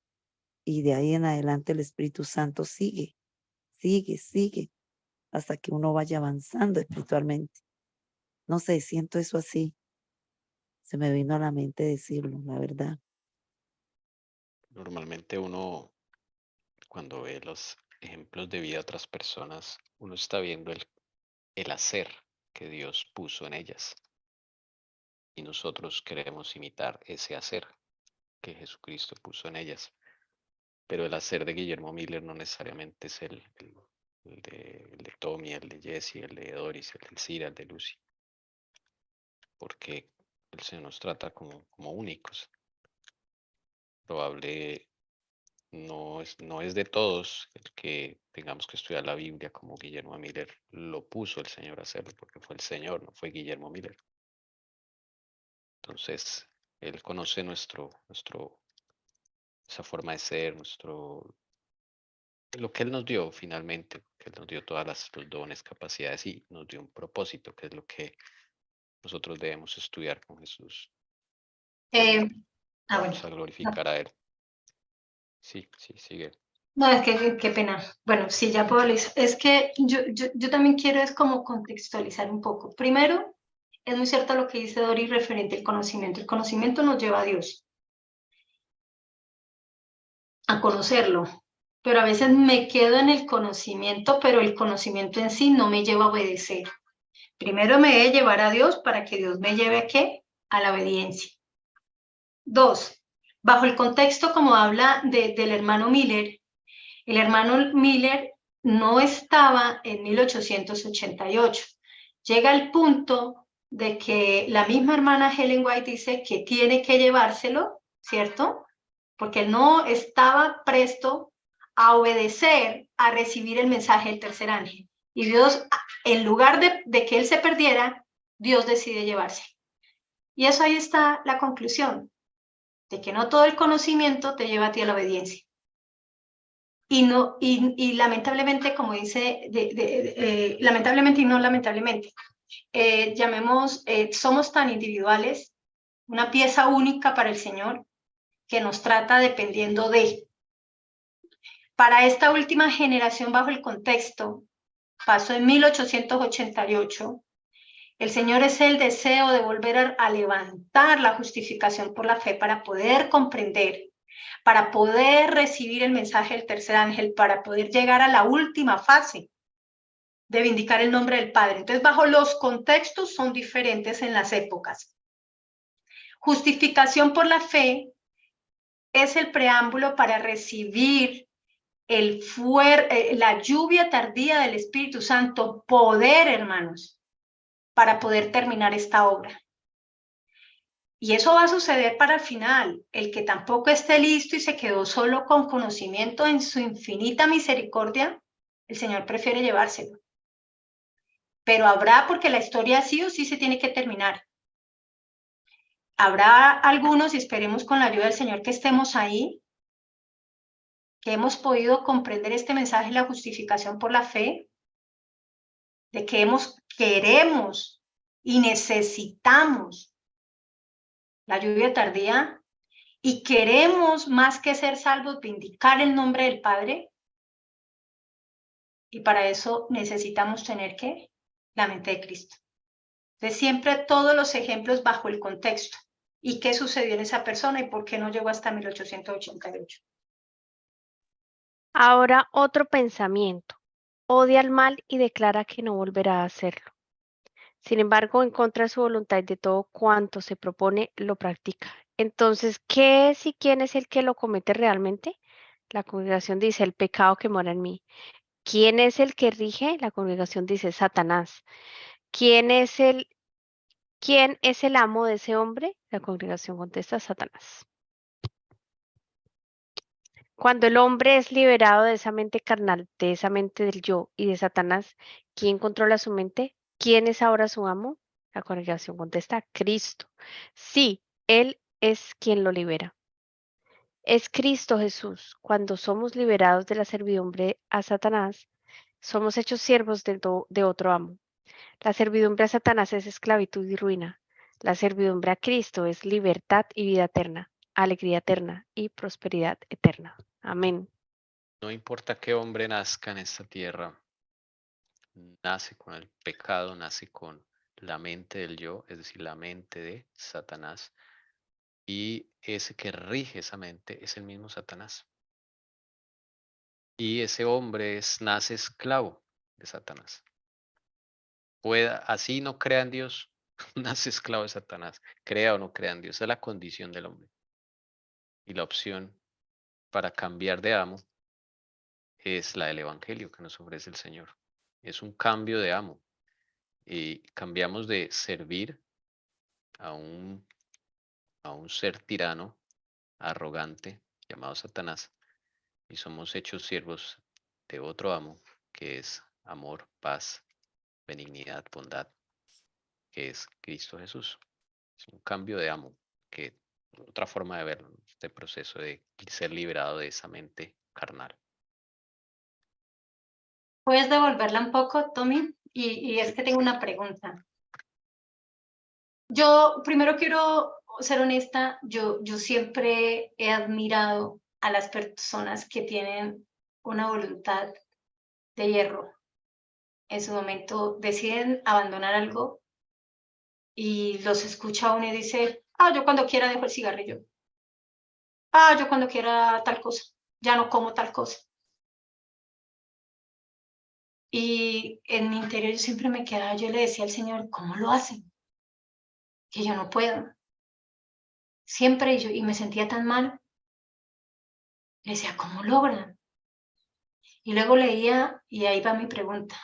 y de ahí en adelante el Espíritu Santo sigue, sigue hasta que uno vaya avanzando espiritualmente. No sé, siento eso así. Se me vino a la mente decirlo, la verdad.
Normalmente uno, cuando ve los ejemplos de vida de otras personas, uno está viendo el hacer que Dios puso en ellas. Y nosotros queremos imitar ese hacer que Jesucristo puso en ellas. Pero el hacer de Guillermo Miller no necesariamente es el de Tommy, el de Jesse, el de Doris, el de Cira, el de Lucy. Porque el Señor nos trata como únicos. Probable no es de todos el que tengamos que estudiar la Biblia como Guillermo Miller lo puso el Señor a hacerlo, porque fue el Señor, no fue Guillermo Miller. Entonces, Él conoce esa forma de ser, lo que Él nos dio finalmente, que Él nos dio todas los dones, capacidades y nos dio un propósito, que es lo que nosotros debemos estudiar con Jesús.
Eh,
¿Cómo
bueno.
vamos a glorificar a Él? Sí, sigue.
No, es que qué pena. Bueno, sí, ya puedo leer. Es que yo también quiero es como contextualizar un poco. Primero, es muy cierto lo que dice Dori referente al conocimiento. El conocimiento nos lleva a Dios, a conocerlo. Pero a veces me quedo en el conocimiento, pero el conocimiento en sí no me lleva a obedecer. Primero me debe llevar a Dios para que Dios me lleve a ¿qué? A la obediencia. Dos, bajo el contexto como habla del hermano Miller, el hermano Miller no estaba en 1888. Llega el punto de que la misma hermana Helen White dice que tiene que llevárselo, ¿cierto? Porque él no estaba presto a obedecer, a recibir el mensaje del tercer ángel. Y Dios, en lugar de que él se perdiera, Dios decide llevarse. Y eso ahí está la conclusión, de que no todo el conocimiento te lleva a ti a la obediencia. Y lamentablemente, como dice, lamentablemente y no lamentablemente, somos tan individuales, una pieza única para el Señor, que nos trata dependiendo de. Para esta última generación, bajo el contexto, pasó en 1888, el Señor es el deseo de volver a levantar la justificación por la fe para poder comprender, para poder recibir el mensaje del tercer ángel, para poder llegar a la última fase de vindicar el nombre del Padre. Entonces, bajo los contextos son diferentes en las épocas. Justificación por la fe es el preámbulo para recibir la lluvia tardía del Espíritu Santo, poder, hermanos, para poder terminar esta obra. Y eso va a suceder para el final. El que tampoco esté listo y se quedó solo con conocimiento en su infinita misericordia, el Señor prefiere llevárselo. Pero habrá, porque la historia sí o sí se tiene que terminar. Habrá algunos, y esperemos con la ayuda del Señor que estemos ahí, que hemos podido comprender este mensaje de la justificación por la fe, de que queremos y necesitamos la lluvia tardía y queremos, más que ser salvos, vindicar el nombre del Padre. Y para eso necesitamos tener ¿qué? La mente de Cristo. De siempre todos los ejemplos bajo el contexto. ¿Y qué sucedió en esa persona y por qué no llegó hasta 1888?
Ahora otro pensamiento. Odia al mal y declara que no volverá a hacerlo. Sin embargo, en contra de su voluntad de todo cuanto se propone, lo practica. Entonces, ¿qué es y quién es el que lo comete realmente? La congregación dice, el pecado que mora en mí. ¿Quién es el que rige? La congregación dice, Satanás. ¿Quién es el amo de ese hombre? La congregación contesta, Satanás. Cuando el hombre es liberado de esa mente carnal, de esa mente del yo y de Satanás, ¿quién controla su mente? ¿Quién es ahora su amo? La congregación contesta, Cristo. Sí, Él es quien lo libera. Es Cristo Jesús. Cuando somos liberados de la servidumbre a Satanás, somos hechos siervos de otro amo. La servidumbre a Satanás es esclavitud y ruina. La servidumbre a Cristo es libertad y vida eterna, alegría eterna y prosperidad eterna. Amén.
No importa qué hombre nazca en esta tierra, nace con el pecado, nace con la mente del yo, es decir, la mente de Satanás. Y ese que rige esa mente es el mismo Satanás. Y ese hombre nace esclavo de Satanás. así no crea en Dios, nace esclavo de Satanás, crea o no crea en Dios, esa es la condición del hombre. Y la opción para cambiar de amo es la del Evangelio que nos ofrece el Señor. Es un cambio de amo. Y cambiamos de servir a a un ser tirano, arrogante, llamado Satanás, y somos hechos siervos de otro amo, que es amor, paz, benignidad, bondad, que es Cristo Jesús. Es un cambio de amo, que otra forma de verlo, este proceso de ser liberado de esa mente carnal.
¿Puedes devolverla un poco, Tommy? Y es que tengo una pregunta. Yo primero quiero ser honesta, yo siempre he admirado a las personas que tienen una voluntad de hierro. En su momento deciden abandonar algo y los escucha uno y dice, yo cuando quiera dejo el cigarrillo. Yo cuando quiera tal cosa, ya no como tal cosa. Y en mi interior yo siempre me quedaba, yo le decía al Señor, ¿cómo lo hacen? Que yo no puedo. Siempre y me sentía tan mal. Le decía, ¿cómo logran? Y luego leía, y ahí va mi pregunta.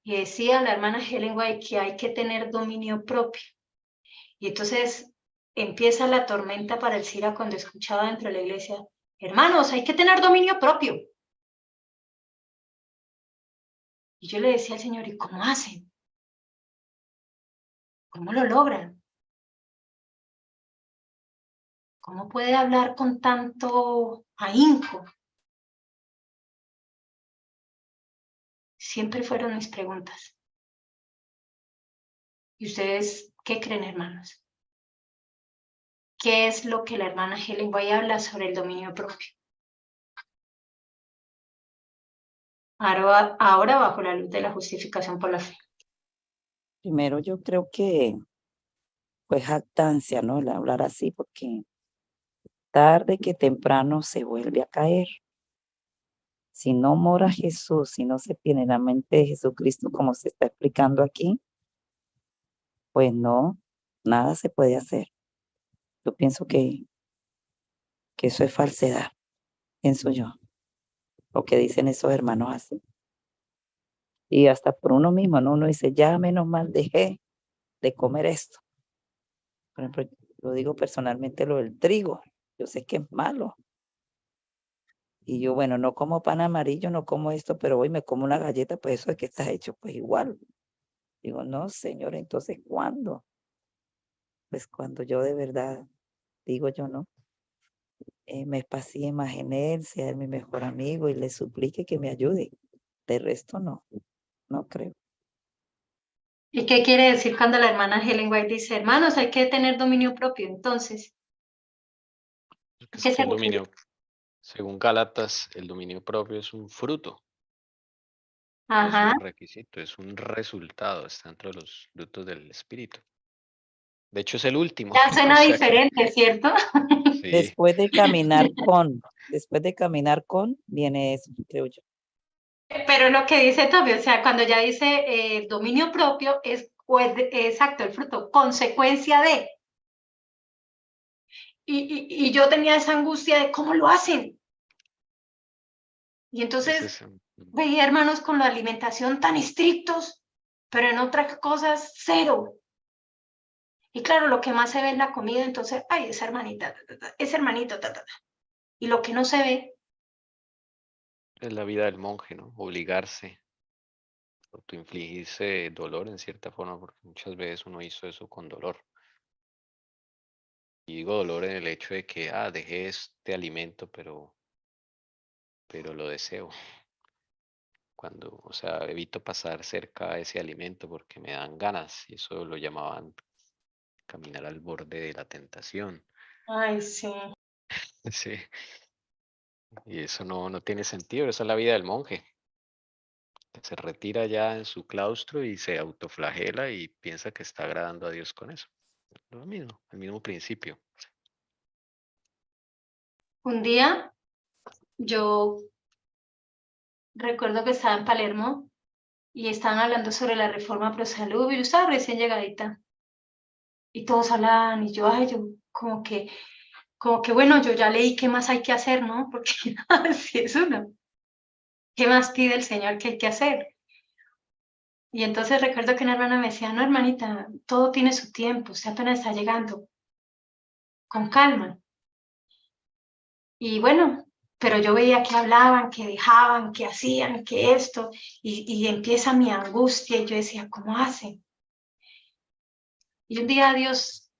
Y decía la hermana Helen White que hay que tener dominio propio. Y entonces empieza la tormenta para el Cira cuando escuchaba dentro de la iglesia, hermanos, hay que tener dominio propio. Y yo le decía al Señor, ¿y cómo hacen? ¿Cómo lo logran? ¿Cómo puede hablar con tanto ahínco? Siempre fueron mis preguntas. ¿Y ustedes qué creen, hermanos? ¿Qué es lo que la hermana Helen White habla sobre el dominio propio? Ahora bajo la luz de la justificación por la fe.
Primero yo creo que pues jactancia, ¿no? El hablar así, porque tarde que temprano se vuelve a caer. Si no mora Jesús, si no se tiene la mente de Jesucristo como se está explicando aquí, pues no, nada se puede hacer. Yo pienso que eso es falsedad, pienso yo, lo que dicen esos hermanos así. Y hasta por uno mismo, ¿no? Uno dice, ya menos mal dejé de comer esto. Por ejemplo, lo digo personalmente, lo del trigo. Yo sé que es malo. Y yo, bueno, no como pan amarillo, no como esto, pero hoy me como una galleta, pues eso es que está hecho, pues igual. Digo, no, señor, entonces, ¿cuándo? Pues cuando yo de verdad, digo yo, ¿no? Me espacie más en él, sea él mi mejor amigo y le suplique que me ayude. De resto, no, no creo.
¿Y qué quiere decir cuando la hermana Helen White dice, hermanos, hay que tener dominio propio? Entonces, ¿a
Es
qué
que
se
el
refiere?
dominio, según Gálatas, el dominio propio es un fruto, no es
Ajá,
un requisito, es un resultado, está dentro de los frutos del espíritu. De hecho, es el último,
ya
o
suena
sea que
diferente, ¿cierto?
sí,
Después de caminar con, viene eso, creo yo.
Pero lo que dice Toby, o sea, cuando ya dice dominio propio, es pues, exacto, el fruto, consecuencia de. Y yo tenía esa angustia de cómo lo hacen. Y
ese
entonces
es,
veía hermanos con la alimentación tan estrictos, pero en otras cosas cero. Y claro, lo que más se ve es la comida, entonces, ay, esa hermanita, ese hermanito, Y lo que no se ve,
es la vida del monje, ¿no? Obligarse, autoinfligirse dolor en cierta forma, porque muchas veces uno hizo eso con dolor. Y digo dolor en el hecho de que, dejé este alimento, pero lo deseo. Cuando, o sea, evito pasar cerca a ese alimento porque me dan ganas, y eso lo llamaban caminar al borde de la tentación.
ay, sí.
Sí, y eso no tiene sentido, esa es la vida del monje, que se retira ya en su claustro y se autoflagela y piensa que está agradando a Dios con eso. Lo mismo, el mismo principio.
Un día yo recuerdo que estaba en Palermo y estaban hablando sobre la reforma pro salud, y yo estaba recién llegadita, y todos hablaban, y yo, ay, yo como que bueno, yo ya leí qué más hay que hacer, ¿no? Porque así es uno. ¿Qué más pide el Señor que hay que hacer? Y entonces recuerdo que una hermana me decía, no, hermanita, todo tiene su tiempo, usted apenas está llegando, con calma. Y bueno, pero yo veía que hablaban, que dejaban, que hacían, que esto, y empieza mi angustia, y yo decía, ¿cómo hacen? Y un día Dios,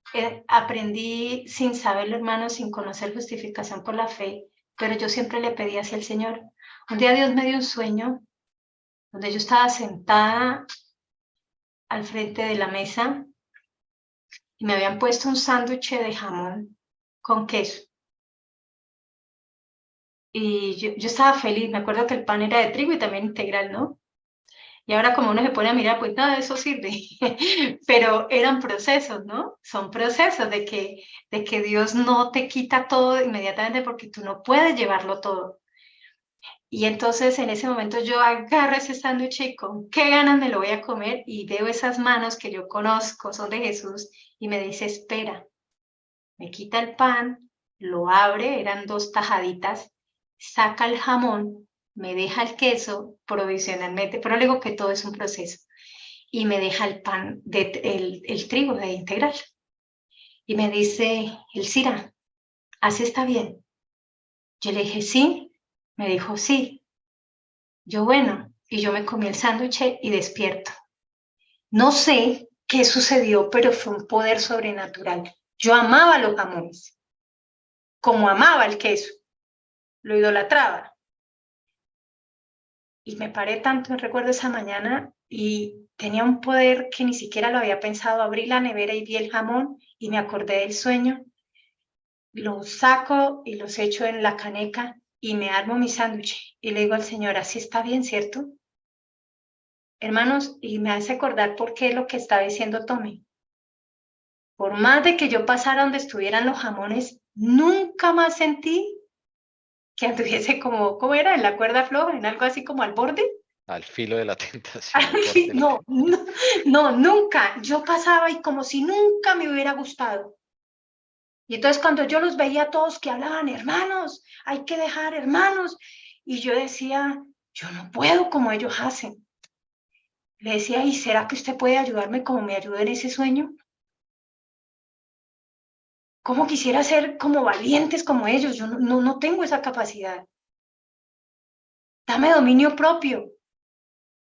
aprendí sin saberlo, hermano, sin conocer justificación por la fe, pero yo siempre le pedí hacia el Señor. Un día Dios me dio un sueño donde yo estaba sentada al frente de la mesa y me habían puesto un sándwich de jamón con queso. Y yo estaba feliz, me acuerdo que el pan era de trigo y también integral, ¿no? Y ahora como uno se pone a mirar, pues nada de eso sirve. Pero eran procesos, ¿no? Son procesos de que Dios no te quita todo inmediatamente porque tú no puedes llevarlo todo. Y entonces en ese momento yo agarro ese sándwich y con qué ganas me lo voy a comer y veo esas manos que yo conozco, son de Jesús, y me dice, espera, me quita el pan, lo abre, eran 2 tajaditas, saca el jamón, me deja el queso provisionalmente, pero le digo que todo es un proceso, y me deja el pan, el trigo de integral. Y me dice, Elcira, ¿así está bien? Yo le dije, sí. Me dijo, sí. Yo, bueno, y yo me comí el sándwich y despierto. No sé qué sucedió, pero fue un poder sobrenatural. Yo amaba los jamones, como amaba el queso, lo idolatraba. Y me paré tanto, recuerdo esa mañana, y tenía un poder que ni siquiera lo había pensado. Abrí la nevera y vi el jamón y me acordé del sueño. Lo saco y los echo en la caneca y me armo mi sándwich. Y le digo al Señor, así está bien, ¿cierto? Hermanos, y me hace acordar por qué lo que estaba diciendo Tommy. Por más de que yo pasara donde estuvieran los jamones, nunca más sentí que anduviese ¿cómo era? En la cuerda floja, en algo así como al borde.
Al filo de la tentación, al borde de la
No, no, nunca. Yo pasaba y como si nunca me hubiera gustado. Y entonces cuando yo los veía a todos que hablaban, hermanos, hay que dejar, hermanos. Y yo decía, yo no puedo como ellos hacen. Le decía, ¿y será que usted puede ayudarme como me ayudó en ese sueño? ¿Cómo quisiera ser como valientes como ellos? Yo no tengo esa capacidad. Dame dominio propio.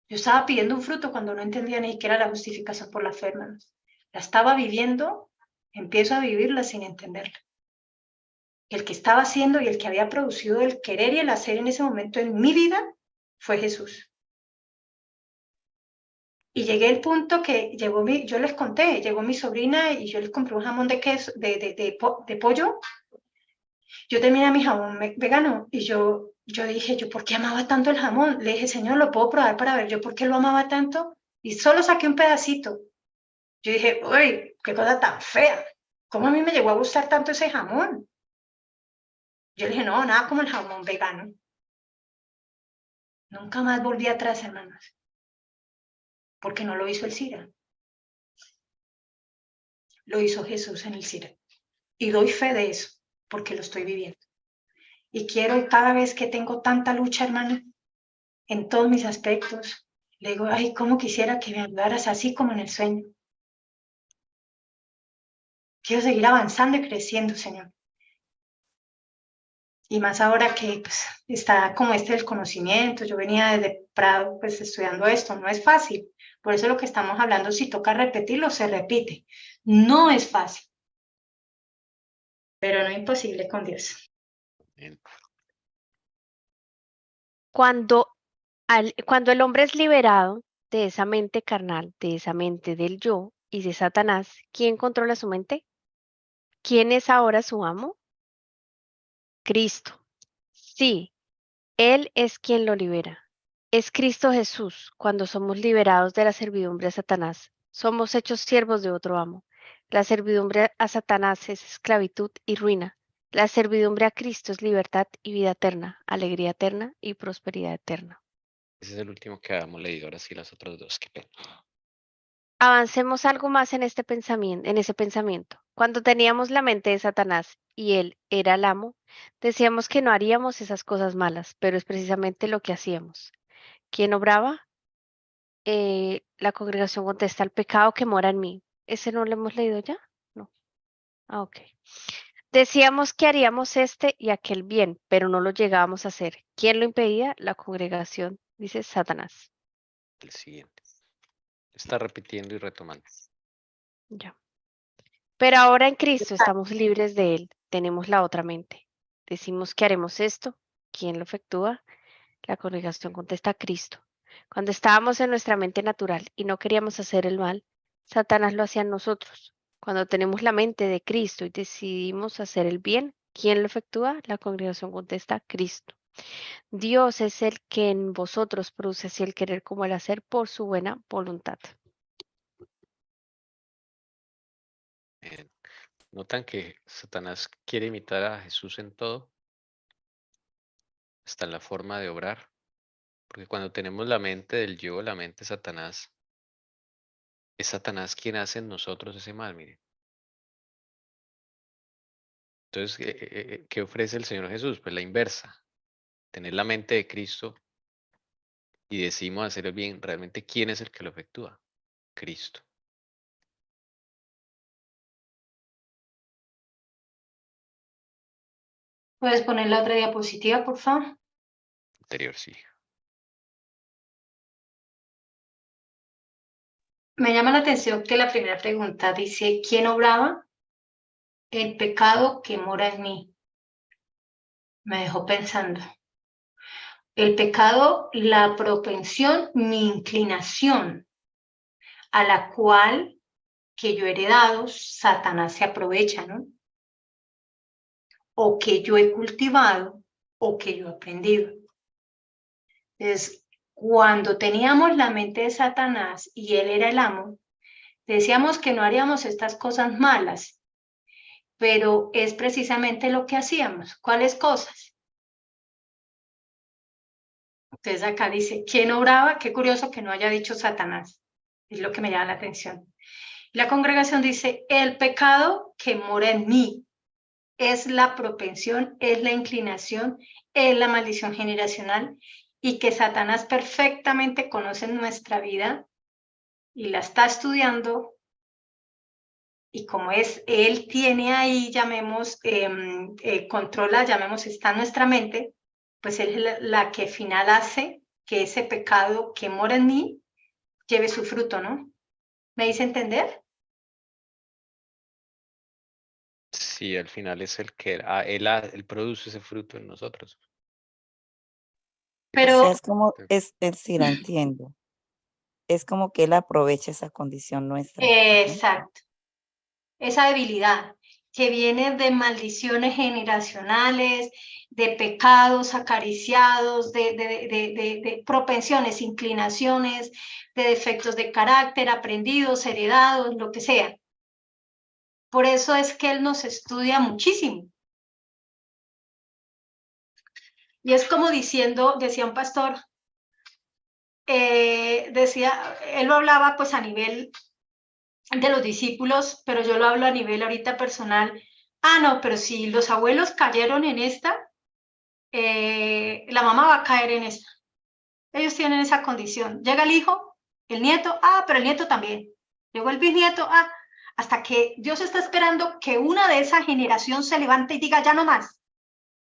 Yo estaba pidiendo un fruto cuando no entendía ni siquiera la justificación por la fe, hermanos. La estaba viviendo, empiezo a vivirla sin entenderla. El que estaba haciendo y el que había producido el querer y el hacer en ese momento en mi vida fue Jesús. Y llegué al punto que yo les conté, llegó mi sobrina y yo les compré un jamón de queso, de pollo. Yo tenía mi jamón vegano y yo dije, ¿yo por qué amaba tanto el jamón? Le dije, Señor, ¿lo puedo probar para ver yo por qué lo amaba tanto? Y solo saqué un pedacito. Yo dije, uy, qué cosa tan fea. ¿Cómo a mí me llegó a gustar tanto ese jamón? Yo le dije, no, nada como el jamón vegano. Nunca más volví atrás, hermanos, porque no lo hizo el Cira. Lo hizo Jesús en el Cira. Y doy fe de eso, porque lo estoy viviendo. Y quiero, cada vez que tengo tanta lucha, hermano, en todos mis aspectos, le digo, ay, cómo quisiera que me ayudaras así como en el sueño. Quiero seguir avanzando y creciendo, Señor. Y más ahora que pues, está como el conocimiento, yo venía desde Prado pues estudiando esto, no es fácil. Por eso lo que estamos hablando, si toca repetirlo, se repite. No es fácil, pero no imposible con Dios.
Bien.
Cuando el hombre es liberado de esa mente carnal, de esa mente del yo y de Satanás, ¿quién controla su mente? ¿Quién es ahora su amo? Cristo. Sí, Él es quien lo libera. Es Cristo Jesús. Cuando somos liberados de la servidumbre a Satanás, somos hechos siervos de otro amo. La servidumbre a Satanás es esclavitud y ruina. La servidumbre a Cristo es libertad y vida eterna, alegría eterna y prosperidad eterna.
Ese es el último que habíamos leído, ahora sí las otras dos, qué pena.
Avancemos algo más en ese pensamiento. Cuando teníamos la mente de Satanás y él era el amo, decíamos que no haríamos esas cosas malas, pero es precisamente lo que hacíamos. ¿Quién obraba? La congregación contesta, el pecado que mora en mí. ¿Ese no lo hemos leído ya? No. Ah, ok. Decíamos que haríamos este y aquel bien, pero no lo llegábamos a hacer. ¿Quién lo impedía? La congregación, dice Satanás.
El siguiente. Está repitiendo y retomando.
Ya. Pero ahora en Cristo estamos libres de él. Tenemos la otra mente. Decimos que haremos esto. ¿Quién lo efectúa? La congregación contesta Cristo. Cuando estábamos en nuestra mente natural y no queríamos hacer el mal, Satanás lo hacía en nosotros. Cuando tenemos la mente de Cristo y decidimos hacer el bien, ¿quién lo efectúa? La congregación contesta Cristo. Dios es el que en vosotros produce así el querer como el hacer por su buena voluntad.
¿Notan que Satanás quiere imitar a Jesús en todo? Hasta en la forma de obrar. Porque cuando tenemos la mente del yo, la mente de Satanás, es Satanás quien hace en nosotros ese mal, miren. Entonces, ¿qué ofrece el Señor Jesús? Pues la inversa. Tener la mente de Cristo y decimos hacer el bien. Realmente, ¿quién es el que lo efectúa? Cristo.
¿Puedes poner la otra diapositiva, por favor?
Interior, sí.
Me llama la atención que la primera pregunta dice, ¿quién obraba? El pecado que mora en mí. Me dejó pensando. El pecado, la propensión, mi inclinación, a la cual que yo he heredado, Satanás se aprovecha, ¿no? O que yo he cultivado, o que yo he aprendido. Entonces, cuando teníamos la mente de Satanás y él era el amo, decíamos que no haríamos estas cosas malas, pero es precisamente lo que hacíamos. ¿Cuáles cosas? Entonces acá dice, ¿quién obraba? Qué curioso que no haya dicho Satanás. Es lo que me llama la atención. La congregación dice, el pecado que mora en mí es la propensión, es la inclinación, es la maldición generacional y que Satanás perfectamente conoce nuestra vida y la está estudiando y como es, él tiene ahí, llamemos, controla, llamemos, está en nuestra mente, pues él es la que final hace que ese pecado que mora en mí lleve su fruto, ¿no? ¿Me hice entender?
Sí, al final es el que él produce ese fruto en nosotros.
O
Pero,
sea, es como, es decir, entiendo. Es como que él aprovecha esa condición nuestra.
exacto, esa debilidad que viene de maldiciones generacionales, de pecados acariciados, de propensiones, inclinaciones, de defectos de carácter, aprendidos, heredados, lo que sea. Por eso es que él nos estudia muchísimo. Y es como diciendo, decía un pastor, decía, él lo hablaba pues a nivel de los discípulos, pero yo lo hablo a nivel ahorita personal. Ah, no, pero si los abuelos cayeron en esta, la mamá va a caer en esta. Ellos tienen esa condición. Llega el hijo, el nieto, pero el nieto también. Llegó el bisnieto, hasta que Dios está esperando que una de esa generación se levante y diga, ya no más,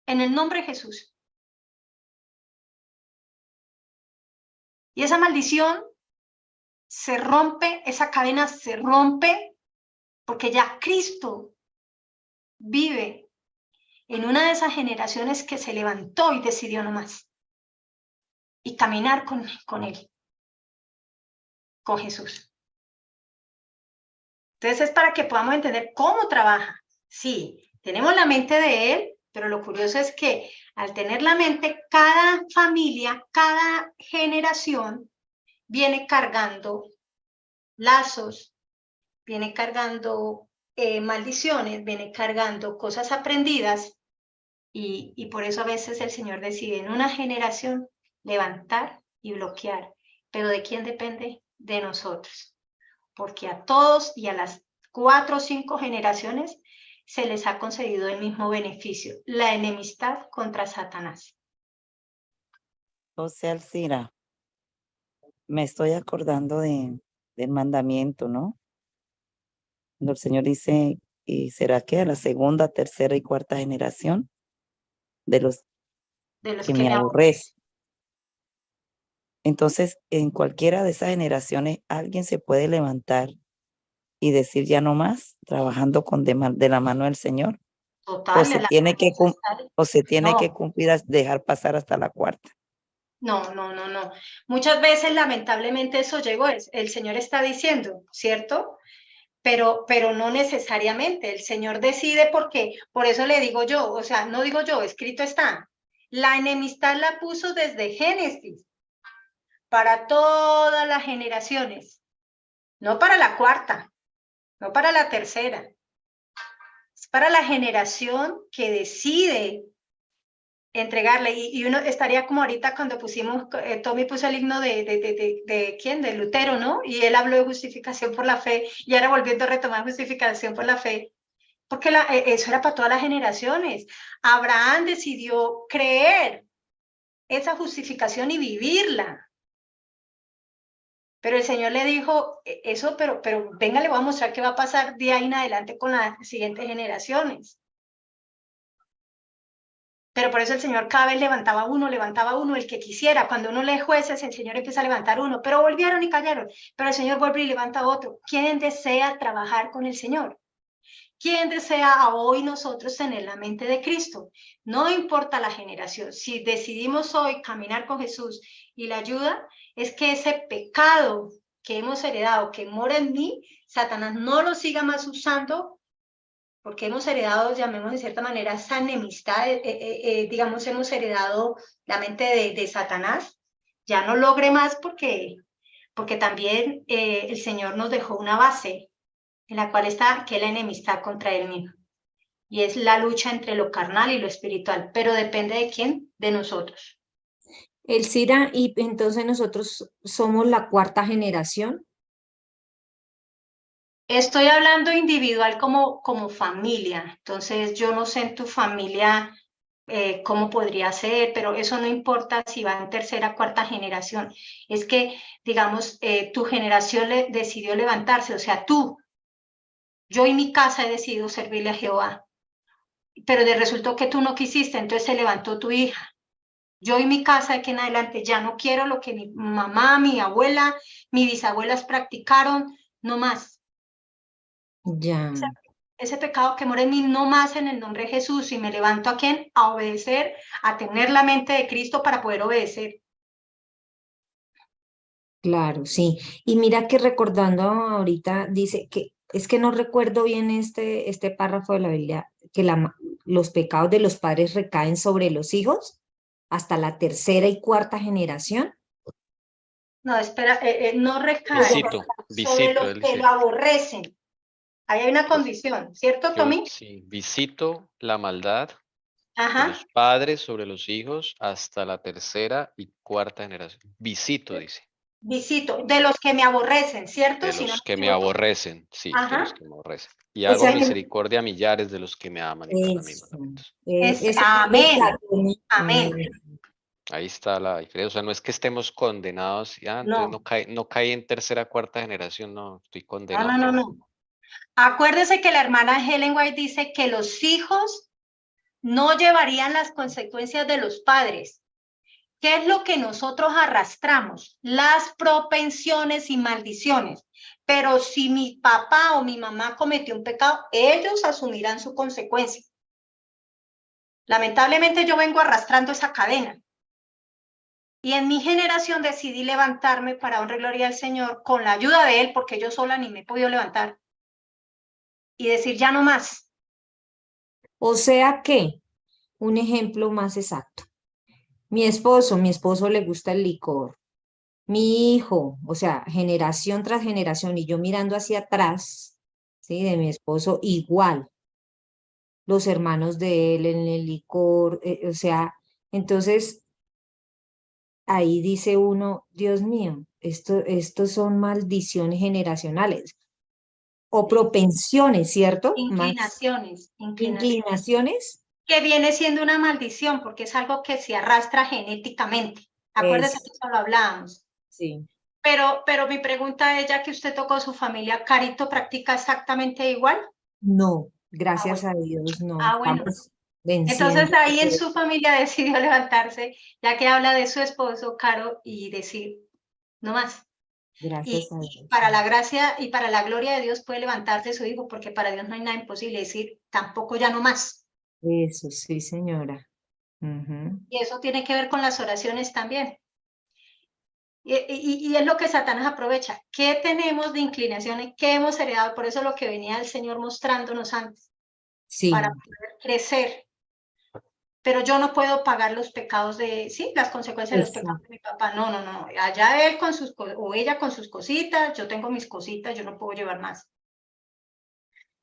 en el nombre de Jesús. Y esa maldición se rompe, esa cadena se rompe, porque ya Cristo vive en una de esas generaciones que se levantó y decidió no más. Y caminar con él, con Jesús. Entonces es para que podamos entender cómo trabaja. Sí, tenemos la mente de él, pero lo curioso es que al tener la mente, cada familia, cada generación viene cargando lazos, viene cargando maldiciones, viene cargando cosas aprendidas y por eso a veces el Señor decide en una generación levantar y bloquear. ¿Pero de quién depende? De nosotros. Porque a todos y a las 4 o 5 generaciones se les ha concedido el mismo beneficio, la enemistad contra Satanás.
O sea, Alcira, me estoy acordando del mandamiento, ¿no? Cuando el Señor dice, ¿y será que a la segunda, tercera y cuarta generación de los
De los
que
que
me
me
aborrecen? Entonces, en cualquiera de esas generaciones, alguien se puede levantar y decir ya no más, trabajando de la mano del Señor,
total, a la
o se tiene que
no,
cumplir, dejar pasar hasta la cuarta.
no, no, no, no. Muchas veces, lamentablemente, eso llegó. El Señor está diciendo, ¿cierto? Pero no necesariamente. El Señor decide porque, por eso le digo yo, o sea, no digo yo, escrito está. La enemistad la puso desde Génesis para todas las generaciones, no para la cuarta, no para la tercera. Es para la generación que decide entregarle, y uno estaría como ahorita cuando pusimos, Tommy puso el himno de ¿quién? De Lutero, ¿no? Y él habló de justificación por la fe, y ahora volviendo a retomar justificación por la fe, porque eso era para todas las generaciones. Abraham decidió creer esa justificación y vivirla. Pero el Señor le dijo, eso, pero venga, le voy a mostrar qué va a pasar de ahí en adelante con las siguientes generaciones. Pero por eso el Señor cada vez levantaba uno, el que quisiera. Cuando uno lee Jueces, el Señor empieza a levantar uno, pero volvieron y cayeron. Pero el Señor vuelve y levanta otro. ¿Quién desea trabajar con el Señor? ¿Quién desea a hoy nosotros tener la mente de Cristo? No importa la generación. Si decidimos hoy caminar con Jesús y la ayuda, es que ese pecado que hemos heredado, que mora en mí, Satanás no lo siga más usando, porque hemos heredado, llamemos de cierta manera, esa enemistad, digamos, hemos heredado la mente de Satanás, ya no logre más porque también el Señor nos dejó una base en la cual está que es la enemistad contra Él mismo. Y es la lucha entre lo carnal y lo espiritual, pero depende de quién, de nosotros.
Elcira, y entonces nosotros somos la cuarta generación.
Estoy hablando individual como familia, entonces yo no sé en tu familia cómo podría ser, pero eso no importa si va en tercera, cuarta generación. Es que, digamos, tu generación decidió levantarse, o sea, yo y mi casa he decidido servirle a Jehová, pero resultó que tú no quisiste, entonces se levantó tu hija. Yo y mi casa de aquí en adelante ya no quiero lo que mi mamá, mi abuela, mis bisabuelas practicaron, no más.
Ya,
Ese pecado que mora en mí, no más en el nombre de Jesús, y me levanto ¿a quién? A obedecer, a tener la mente de Cristo para poder obedecer.
claro, sí. Y mira que recordando ahorita, dice que, es que no recuerdo bien este párrafo de la Biblia, que los pecados de los padres recaen sobre los hijos hasta la tercera y cuarta generación.
No, espera, no recae
Visito,
sobre
visito,
los
él
que
dice.
lo aborrecen. Ahí hay una condición, ¿cierto, Tommy?
Sí, visito la maldad de
Ajá.
los padres sobre los hijos hasta la tercera y cuarta generación. Visito, dice.
Visito, de los que me aborrecen, ¿cierto?
De
Si no
los
me
que me
equivoco.
aborrecen, sí, de los
Ajá.
que me aborrecen. Y
O
hago
sea,
misericordia a millares de los que me aman y guardan mis
Eso,
mandamientos.
eso
amén, amén.
Ahí está la diferencia. O sea, no es que estemos condenados y entonces
No,
no caí en tercera, cuarta generación, no, estoy
no,
condenado
no, no,
todavía.
no. Acuérdese que la hermana Helen White dice que los hijos no llevarían las consecuencias de los padres. ¿Qué es lo que nosotros arrastramos? Las propensiones y maldiciones. Pero si mi papá o mi mamá cometió un pecado, ellos asumirán su consecuencia. Lamentablemente yo vengo arrastrando esa cadena. Y en mi generación decidí levantarme para honrar y gloria al Señor con la ayuda de Él, porque yo sola ni me he podido levantar. Y decir ya no más.
O sea que, un ejemplo más exacto. Mi esposo le gusta el licor. Mi hijo, o sea, generación tras generación, y yo mirando hacia atrás, ¿sí? De mi esposo, igual. Los hermanos de él en el licor, o sea, entonces, ahí dice uno, Dios mío, estos son maldiciones generacionales o propensiones, ¿cierto? Más
Inclinaciones.
inclinaciones.
Que viene siendo una maldición, porque es algo que se arrastra genéticamente. Acuérdese que eso lo hablábamos.
Sí.
Pero mi pregunta es, ya que usted tocó su familia, ¿Carito practica exactamente igual?
No, gracias a Dios, no.
bueno.
Estamos venciendo.
Entonces ahí en su familia decidió levantarse, ya que habla de su esposo, Caro, y decir, no más.
Gracias a
Y
Dios.
para la gracia y para la gloria de Dios puede levantarse su hijo, porque para Dios no hay nada imposible, decir, tampoco ya no más.
Eso, sí, señora. Ujú.
Y eso tiene que ver con las oraciones también. Y es lo que Satanás aprovecha. ¿Qué tenemos de inclinaciones? ¿Qué hemos heredado? Por eso lo que venía el Señor mostrándonos antes,
Sí,
para poder crecer. Pero yo no puedo pagar los pecados sí, las consecuencias de los pecados de mi papá. No, no, no. Allá él con sus o ella con sus cositas, yo tengo mis cositas, yo no puedo llevar más.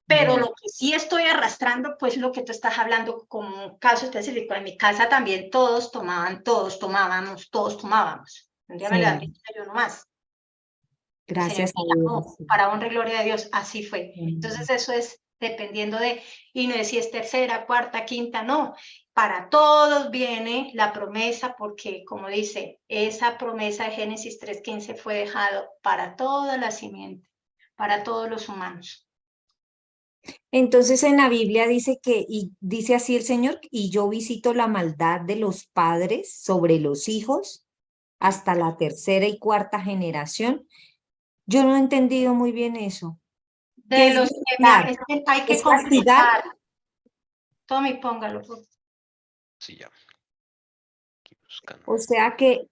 Pero lo que sí estoy arrastrando, pues lo que tú estás hablando como un caso específico. En mi casa también todos tomaban, todos tomábamos, todos tomábamos. Un día me levanté y yo no más. El Señor
gracias a
me llamó,
Dios.
para honra y gloria de Dios, así fue. Entonces eso es dependiendo y no es si es tercera, cuarta, quinta, no. Para todos viene la promesa, porque como dice, esa promesa de Génesis 3:15 fue dejado para toda la simiente, para todos los humanos.
Entonces en la Biblia dice y dice así el Señor, y yo visito la maldad de los padres sobre los hijos hasta la tercera y cuarta generación. Yo no he entendido muy bien eso. ¿Qué
De
es
los que
visitar?
es que hay que
¿Es castigar?
completar. Tommy, póngalo.
Sí, ya. Aquí buscando.
O sea que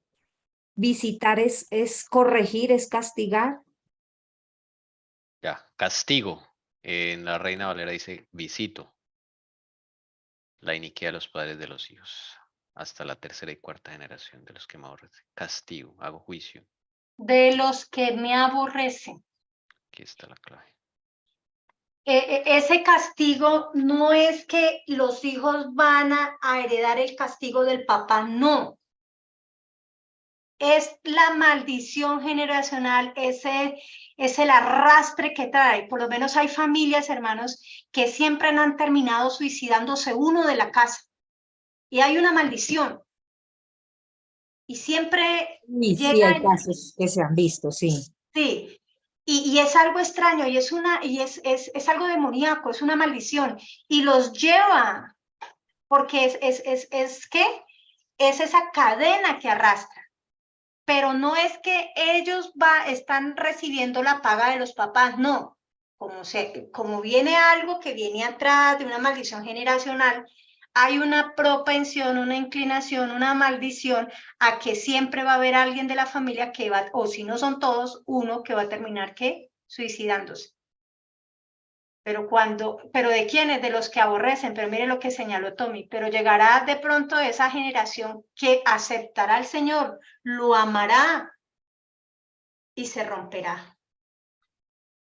visitar es corregir, es castigar.
Ya, castigo. En la Reina Valera dice visito la iniquidad de los padres de los hijos hasta la tercera y cuarta generación de los que me aborrecen. Castigo, hago juicio.
De los que me aborrecen.
Aquí está la clave.
Ese castigo no es que los hijos van a heredar el castigo del papá, no. Es la maldición generacional, es el arrastre que trae. Por lo menos hay familias, hermanos, que siempre han terminado suicidándose uno de la casa. Y hay una maldición. Y siempre
Y sí, hay casos que se han visto, sí.
Sí, y es algo extraño, y es algo demoníaco, es una maldición, y los lleva, porque ¿qué? Es esa cadena que arrastra, pero no es que ellos están recibiendo la paga de los papás, no, como viene algo que viene atrás de una maldición generacional, hay una propensión, una inclinación, una maldición a que siempre va a haber alguien de la familia que va, o si no son todos, uno que va a terminar, ¿qué? Suicidándose. Pero ¿de quiénes? De los que aborrecen, pero mire lo que señaló Tommy, pero llegará de pronto esa generación que aceptará al Señor, lo amará y se romperá.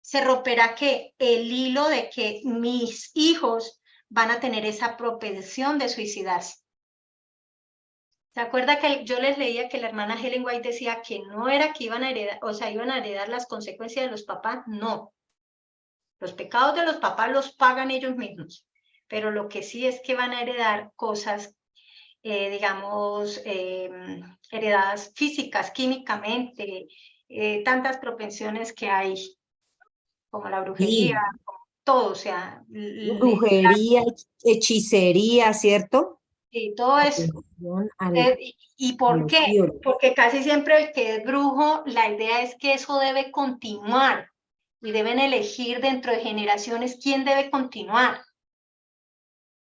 Se romperá que el hilo de que mis hijos van a tener esa propensión de suicidarse. ¿Se acuerda que yo les leía que la hermana Helen White decía que no era que iban a heredar, o sea, iban a heredar las consecuencias de los papás? No. Los pecados de los papás los pagan ellos mismos, pero lo que sí es que van a heredar cosas, digamos, heredadas físicas, químicamente, tantas propensiones que hay, como la brujería,
Sí,
como todo, o sea,
brujería, hechicería, ¿cierto?
y todo eso.
Atención
¿Y
a
por
los
qué?
ídolos.
Porque casi siempre el que es brujo, la idea es que eso debe continuar y deben elegir dentro de generaciones quién debe continuar.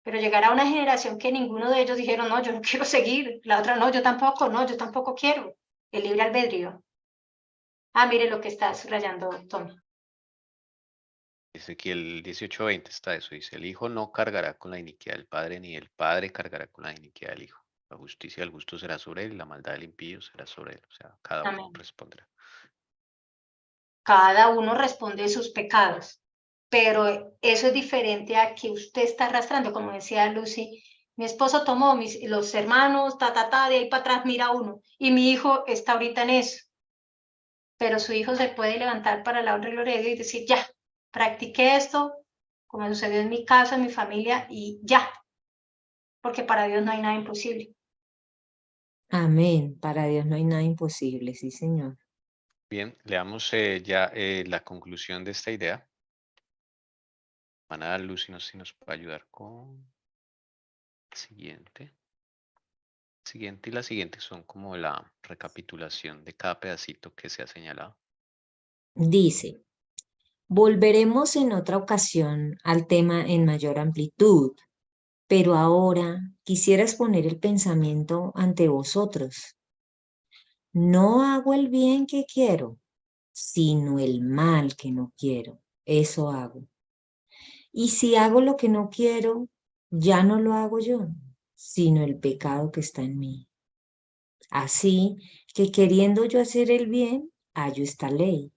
Pero llegará una generación que ninguno de ellos dijeron, no, yo no quiero seguir, la otra no, yo tampoco quiero. El libre albedrío. Ah, mire lo que está subrayando Tom.
Dice aquí el 18:20 está eso. Dice, el hijo no cargará con la iniquidad del padre, ni el padre cargará con la iniquidad del hijo. La justicia del justo será sobre él, y la maldad del impío será sobre él. O sea, cada uno
Amén.
responderá.
Cada uno responde sus pecados, pero eso es diferente a que usted está arrastrando, como decía Lucy, Mi esposo tomó, los hermanos, de ahí para atrás mira uno. Y mi hijo está ahorita en eso. Pero su hijo se puede levantar para la honra y gloria de Dios y decir, ya, practiqué esto, como sucedió en mi casa, en mi familia, y ya. Porque para Dios no hay nada imposible.
Amén. Para Dios no hay nada imposible, sí, Señor.
Bien, leamos ya la conclusión de esta idea. Hermana Lucy si nos puede ayudar con el siguiente. Siguiente y la siguiente son como la recapitulación de cada pedacito que se ha señalado.
Dice, volveremos en otra ocasión al tema en mayor amplitud, pero ahora quisiera exponer el pensamiento ante vosotros. No hago el bien que quiero, sino el mal que no quiero. Eso hago. Y si hago lo que no quiero, ya no lo hago yo, sino el pecado que está en mí. Así que queriendo yo hacer el bien, hallo esta ley,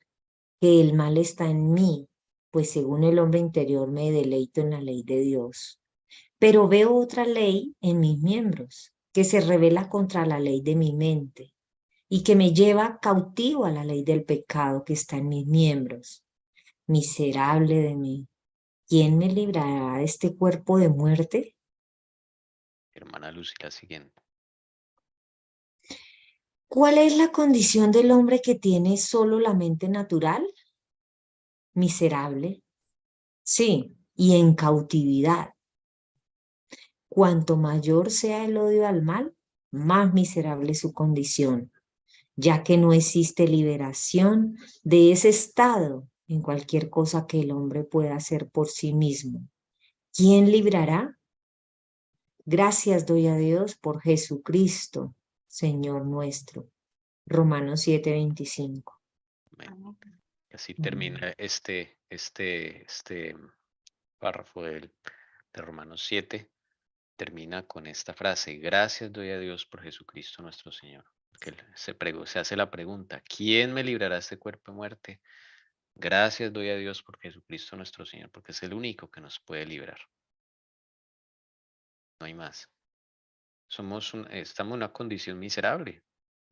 que el mal está en mí, pues según el hombre interior me deleito en la ley de Dios. Pero veo otra ley en mis miembros, que se revela contra la ley de mi mente y que me lleva cautivo a la ley del pecado que está en mis miembros. Miserable de mí, ¿quién me librará de este cuerpo de muerte?
Hermana Lucy, la siguiente.
¿Cuál es la condición del hombre que tiene solo la mente natural? Miserable, sí, y en cautividad. Cuanto mayor sea el odio al mal, más miserable su condición, ya que no existe liberación de ese estado en cualquier cosa que el hombre pueda hacer por sí mismo. ¿Quién librará? Gracias doy a Dios por Jesucristo, Señor nuestro. Romanos 7:25.
Amén. Y así termina este párrafo de Romanos 7. Termina con esta frase: gracias doy a Dios por Jesucristo nuestro Señor. Que se hace la pregunta: ¿quién me librará de este cuerpo de muerte? Gracias doy a Dios por Jesucristo nuestro Señor, porque es el único que nos puede librar. No hay más. Estamos en una condición miserable,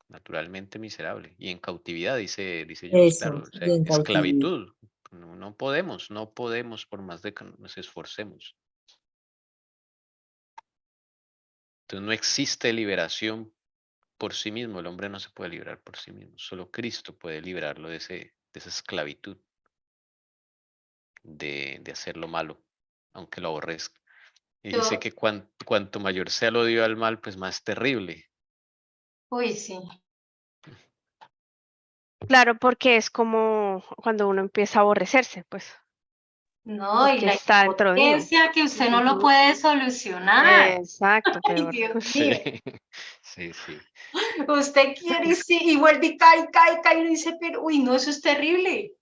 naturalmente miserable, y en cautividad, dice Dios,
Eso,
claro, o
y
sea,
en cautividad.
esclavitud. No podemos por más de que nos esforcemos. Entonces no existe liberación por sí mismo, el hombre no se puede librar por sí mismo, solo Cristo puede librarlo de esa esclavitud, de hacer lo malo, aunque lo aborrezca. Y dice
Yo,
que cuanto mayor sea el odio al mal, pues más terrible.
uy, sí.
Claro, porque es como cuando uno empieza a aborrecerse, pues,
No, y
porque
la
está dentro de uno.
impotencia que usted no lo
Ujú.
puede solucionar.
Exacto,
Ay,
peor.
Dios
Sí,
mío.
sí, sí.
Usted quiere y sí, y vuelve y cae, y uno dice, pero, uy, no, eso es terrible.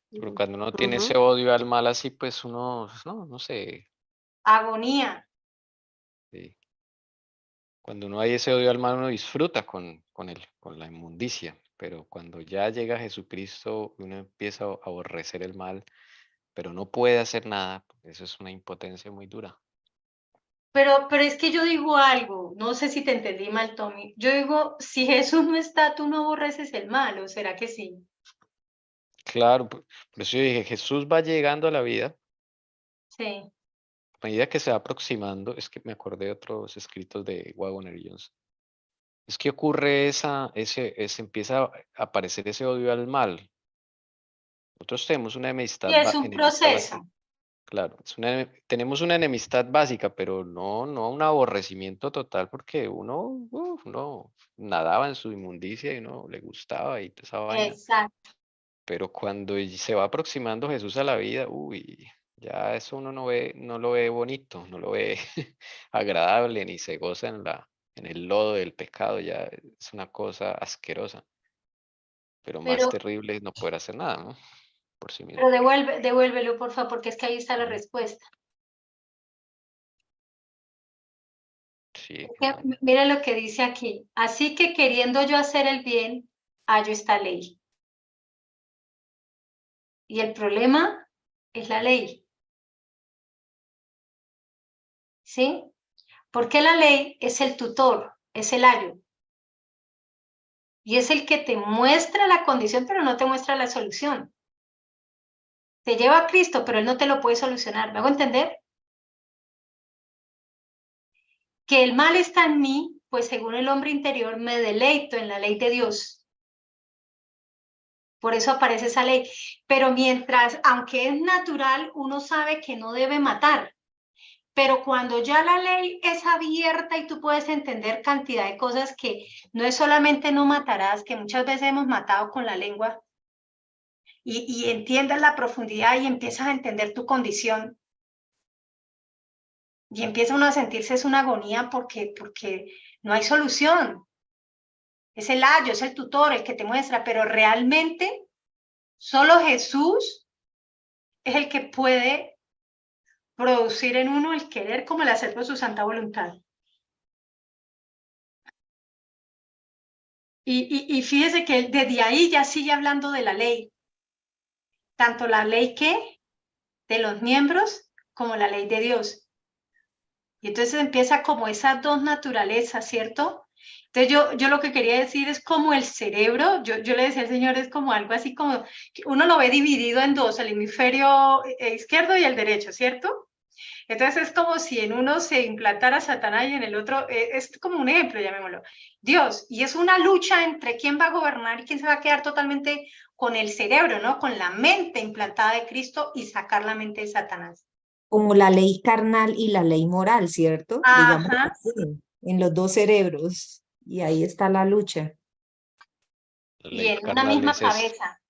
Pero cuando uno tiene
Ujú.
ese odio al mal así, pues uno, pues, no sé.
Agonía.
Sí. Cuando uno hay ese odio al mal, uno disfruta con la inmundicia. Pero cuando ya llega Jesucristo, uno empieza a aborrecer el mal, pero no puede hacer nada. Eso es una impotencia muy dura.
Pero es que yo digo algo, no sé si te entendí mal, Tommy. Yo digo, si Jesús no está, tú no aborreces el mal, ¿o será que sí?
Claro, por eso yo dije, Jesús va llegando a la vida.
Sí.
A medida que se va aproximando, es que me acordé de otros escritos de Wagner y Johnson. Es que ocurre empieza a aparecer ese odio al mal. Nosotros tenemos una
Y es un
enemistad básica.
proceso.
Claro, tenemos una enemistad básica, pero no un aborrecimiento total, porque uno nadaba en su inmundicia y uno le gustaba y toda esa vaina.
Exacto.
Pero cuando se va aproximando Jesús a la vida, ya eso uno no lo ve bonito, no lo ve agradable, ni se goza en el lodo del pecado, ya es una cosa asquerosa. Pero más
Pero,
terrible es no poder hacer nada, ¿no? Por sí mismo.
pero devuélvelo, por favor, porque es que ahí está la
Ujú.
respuesta.
Sí,
Es que,
claro.
mira lo que dice aquí. Así que queriendo yo hacer el bien, hallo esta ley. Y el problema es la ley. ¿sí? Porque la ley es el tutor, es el ayo. Y es el que te muestra la condición, pero no te muestra la solución. Te lleva a Cristo, pero Él no te lo puede solucionar. ¿Me hago entender? Que el mal está en mí, pues según el hombre interior me deleito en la ley de Dios. Por eso aparece esa ley. Pero mientras, aunque es natural, uno sabe que no debe matar. Pero cuando ya la ley es abierta y tú puedes entender cantidad de cosas que no es solamente no matarás, que muchas veces hemos matado con la lengua, y entiendas la profundidad y empiezas a entender tu condición, y empieza uno a sentirse es una agonía porque no hay solución. Es el ayo, es el tutor el que te muestra, pero realmente solo Jesús es el que puede producir en uno el querer como el hacer por su santa voluntad. Y fíjese que desde ahí ya sigue hablando de la ley, tanto la ley que de los miembros como la ley de Dios. Y entonces empieza como esas dos naturalezas, ¿cierto? Entonces yo lo que quería decir es como el cerebro, yo le decía al Señor, es como algo así como, uno lo ve dividido en dos, el hemisferio izquierdo y el derecho, ¿cierto? Entonces es como si en uno se implantara Satanás y en el otro, es como un ejemplo, llamémoslo, Dios. Y es una lucha entre quién va a gobernar y quién se va a quedar totalmente con el cerebro, ¿no? Con la mente implantada de Cristo y sacar la mente de Satanás.
Como la ley carnal y la ley moral, ¿cierto? Digamos
Ajá.
así, en los dos cerebros. Y ahí está la lucha.
La
Y
ley
en una
carnal
misma
es esta.
cabeza.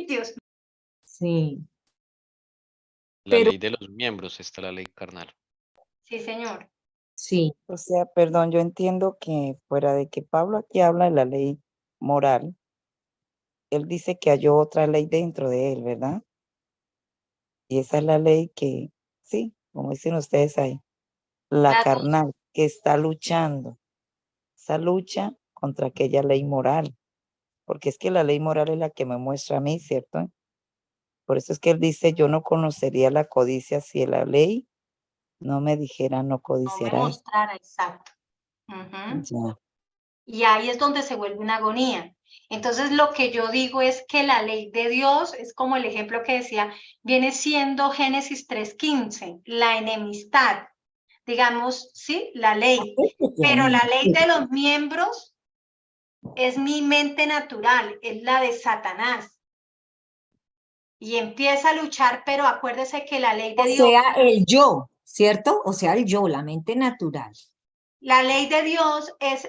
Dios.
Sí,
La
pero
ley de los miembros está la ley carnal.
Sí, Señor.
sí,
O sea, perdón, yo entiendo que fuera de que Pablo aquí habla de la ley moral, él dice que hay otra ley dentro de él, ¿verdad? Y esa es la ley que, sí, como dicen ustedes ahí, la
Las dos.
carnal, que está luchando, esa lucha contra aquella ley moral, porque es que la ley moral es la que me muestra a mí, ¿cierto? Por eso es que él dice, yo no conocería la codicia si la ley no me dijera no
No me
codiciarás.
mostrara, exacto. Ujú.
Ya.
Y ahí es donde se vuelve una agonía. Entonces lo que yo digo es que la ley de Dios, es como el ejemplo que decía, viene siendo Génesis 3:15, la enemistad, digamos, sí, la ley. Pero la ley de los miembros es mi mente natural, es la de Satanás. Y empieza a luchar, pero acuérdese que la ley de
O
Dios,
sea, el yo, ¿cierto? O sea, el yo, la mente natural.
la ley de Dios es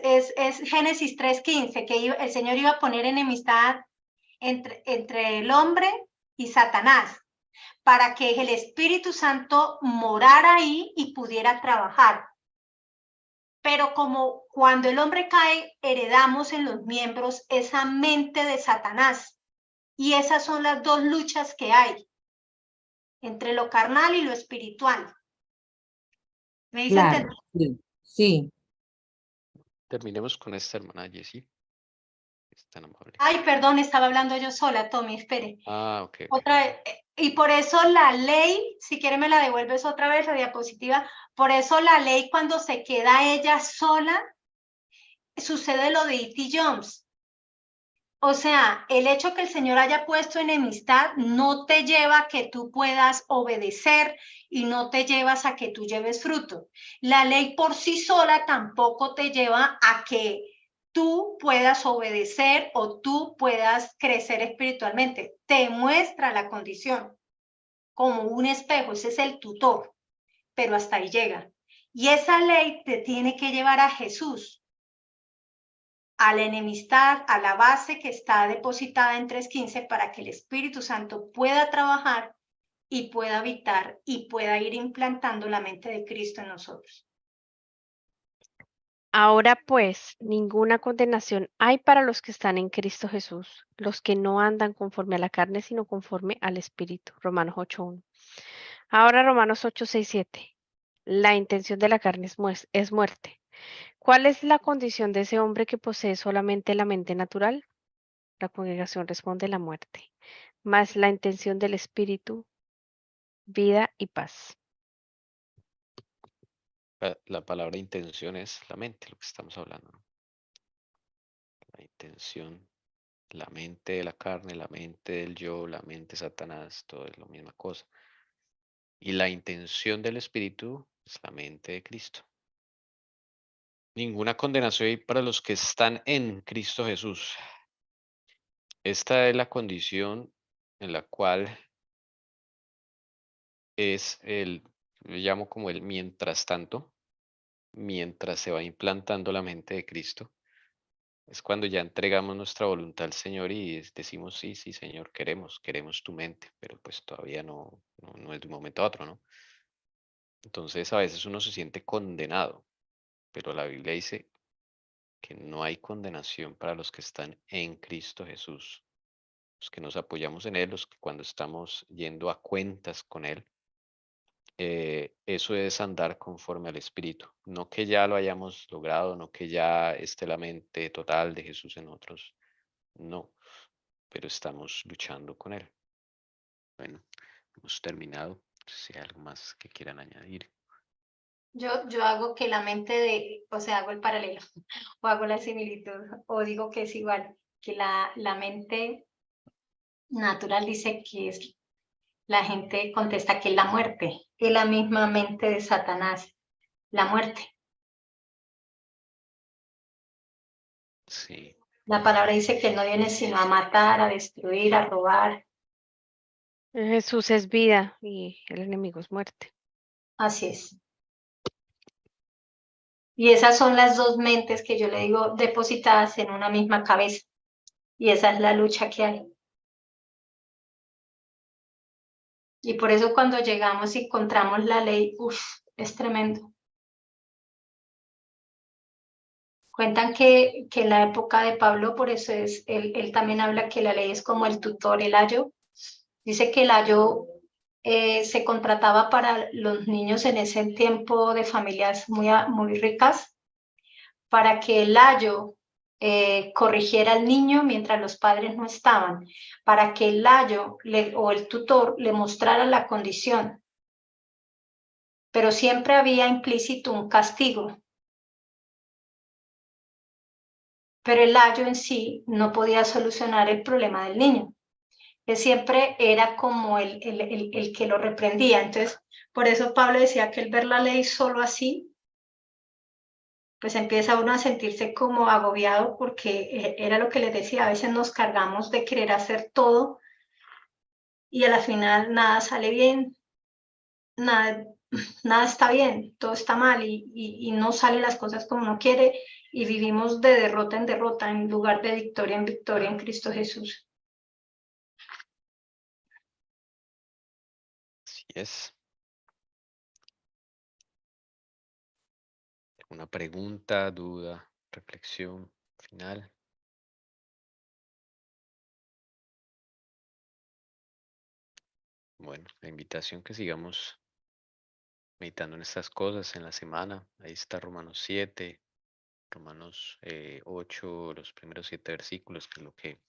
Génesis 3:15, que el Señor iba a poner enemistad entre el hombre y Satanás, para que el Espíritu Santo morara ahí y pudiera trabajar. Pero como cuando el hombre cae, heredamos en los miembros esa mente de Satanás. Y esas son las dos luchas que hay entre lo carnal y lo espiritual. ¿Me dice
Claro,
entender?
sí, sí.
Terminemos con esta hermana Jessie. Es tan amable.
Ay, perdón, estaba hablando yo sola, Tommy, espere.
Ah, ok.
Otra vez, y por eso la ley, si quiere me la devuelves otra vez, la diapositiva, por eso la ley cuando se queda ella sola, sucede lo de E.T. Jones. O sea, el hecho que el Señor haya puesto enemistad no te lleva a que tú puedas obedecer y no te llevas a que tú lleves fruto. La ley por sí sola tampoco te lleva a que tú puedas obedecer o tú puedas crecer espiritualmente. Te muestra la condición como un espejo, ese es el tutor, pero hasta ahí llega. Y esa ley te tiene que llevar a Jesús, a la enemistad, a la base que está depositada en 3:15 para que el Espíritu Santo pueda trabajar y pueda habitar y pueda ir implantando la mente de Cristo en nosotros.
Ahora pues, ninguna condenación hay para los que están en Cristo Jesús, los que no andan conforme a la carne, sino conforme al Espíritu. Romanos 8:1. Ahora Romanos 8:6-7. La intención de la carne es muerte. ¿Cuál es la condición de ese hombre que posee solamente la mente natural? La congregación responde la muerte. Mas la intención del Espíritu, vida y paz.
La palabra intención es la mente, lo que estamos hablando, ¿no? La intención, la mente de la carne, la mente del yo, la mente de Satanás, todo es la misma cosa. Y la intención del Espíritu es la mente de Cristo. Ninguna condenación hay para los que están en Cristo Jesús. Esta es la condición en la cual es lo llamo como el mientras tanto, mientras se va implantando la mente de Cristo. Es cuando ya entregamos nuestra voluntad al Señor y decimos, sí, sí, Señor, queremos tu mente, pero pues todavía no es de un momento a otro, ¿no? Entonces a veces uno se siente condenado, pero la Biblia dice que no hay condenación para los que están en Cristo Jesús, los que nos apoyamos en Él, los que cuando estamos yendo a cuentas con Él, eso es andar conforme al Espíritu, no que ya lo hayamos logrado, no que ya esté la mente total de Jesús en nosotros, no, pero estamos luchando con Él. Bueno, hemos terminado. Si hay algo más que quieran añadir.
Yo hago que la mente o sea, hago el paralelo, o hago la similitud, o digo que es igual, que la mente natural dice que es, la gente contesta que es la muerte, es la misma mente de Satanás, la muerte.
Sí,
La palabra dice que no viene sino a matar, a destruir, a robar.
Jesús es vida y el enemigo es muerte.
Así es. Y esas son las dos mentes que yo le digo depositadas en una misma cabeza. Y esa es la lucha que hay. Y por eso cuando llegamos y encontramos la ley, es tremendo. Cuentan que en la época de Pablo, por eso él también habla que la ley es como el tutor, el ayo. Dice que el ayo se contrataba para los niños en ese tiempo de familias muy ricas, para que el ayo corrigiera al niño mientras los padres no estaban, para que el ayo o el tutor le mostrara la condición. Pero siempre había implícito un castigo. Pero el ayo en sí no podía solucionar el problema del niño. Él siempre era como el que lo reprendía. Entonces, por eso Pablo decía que el ver la ley solo así, pues empieza uno a sentirse como agobiado porque era lo que les decía, a veces nos cargamos de querer hacer todo y a la final nada sale bien, nada, nada está bien, todo está mal y no salen las cosas como uno quiere y vivimos de derrota en derrota en lugar de victoria en victoria en Cristo Jesús.
así es. ¿Alguna pregunta, duda, reflexión final? Bueno, la invitación que sigamos meditando en estas cosas en la semana. Ahí está Romanos 7, Romanos 8, los primeros 7 versículos, que es lo que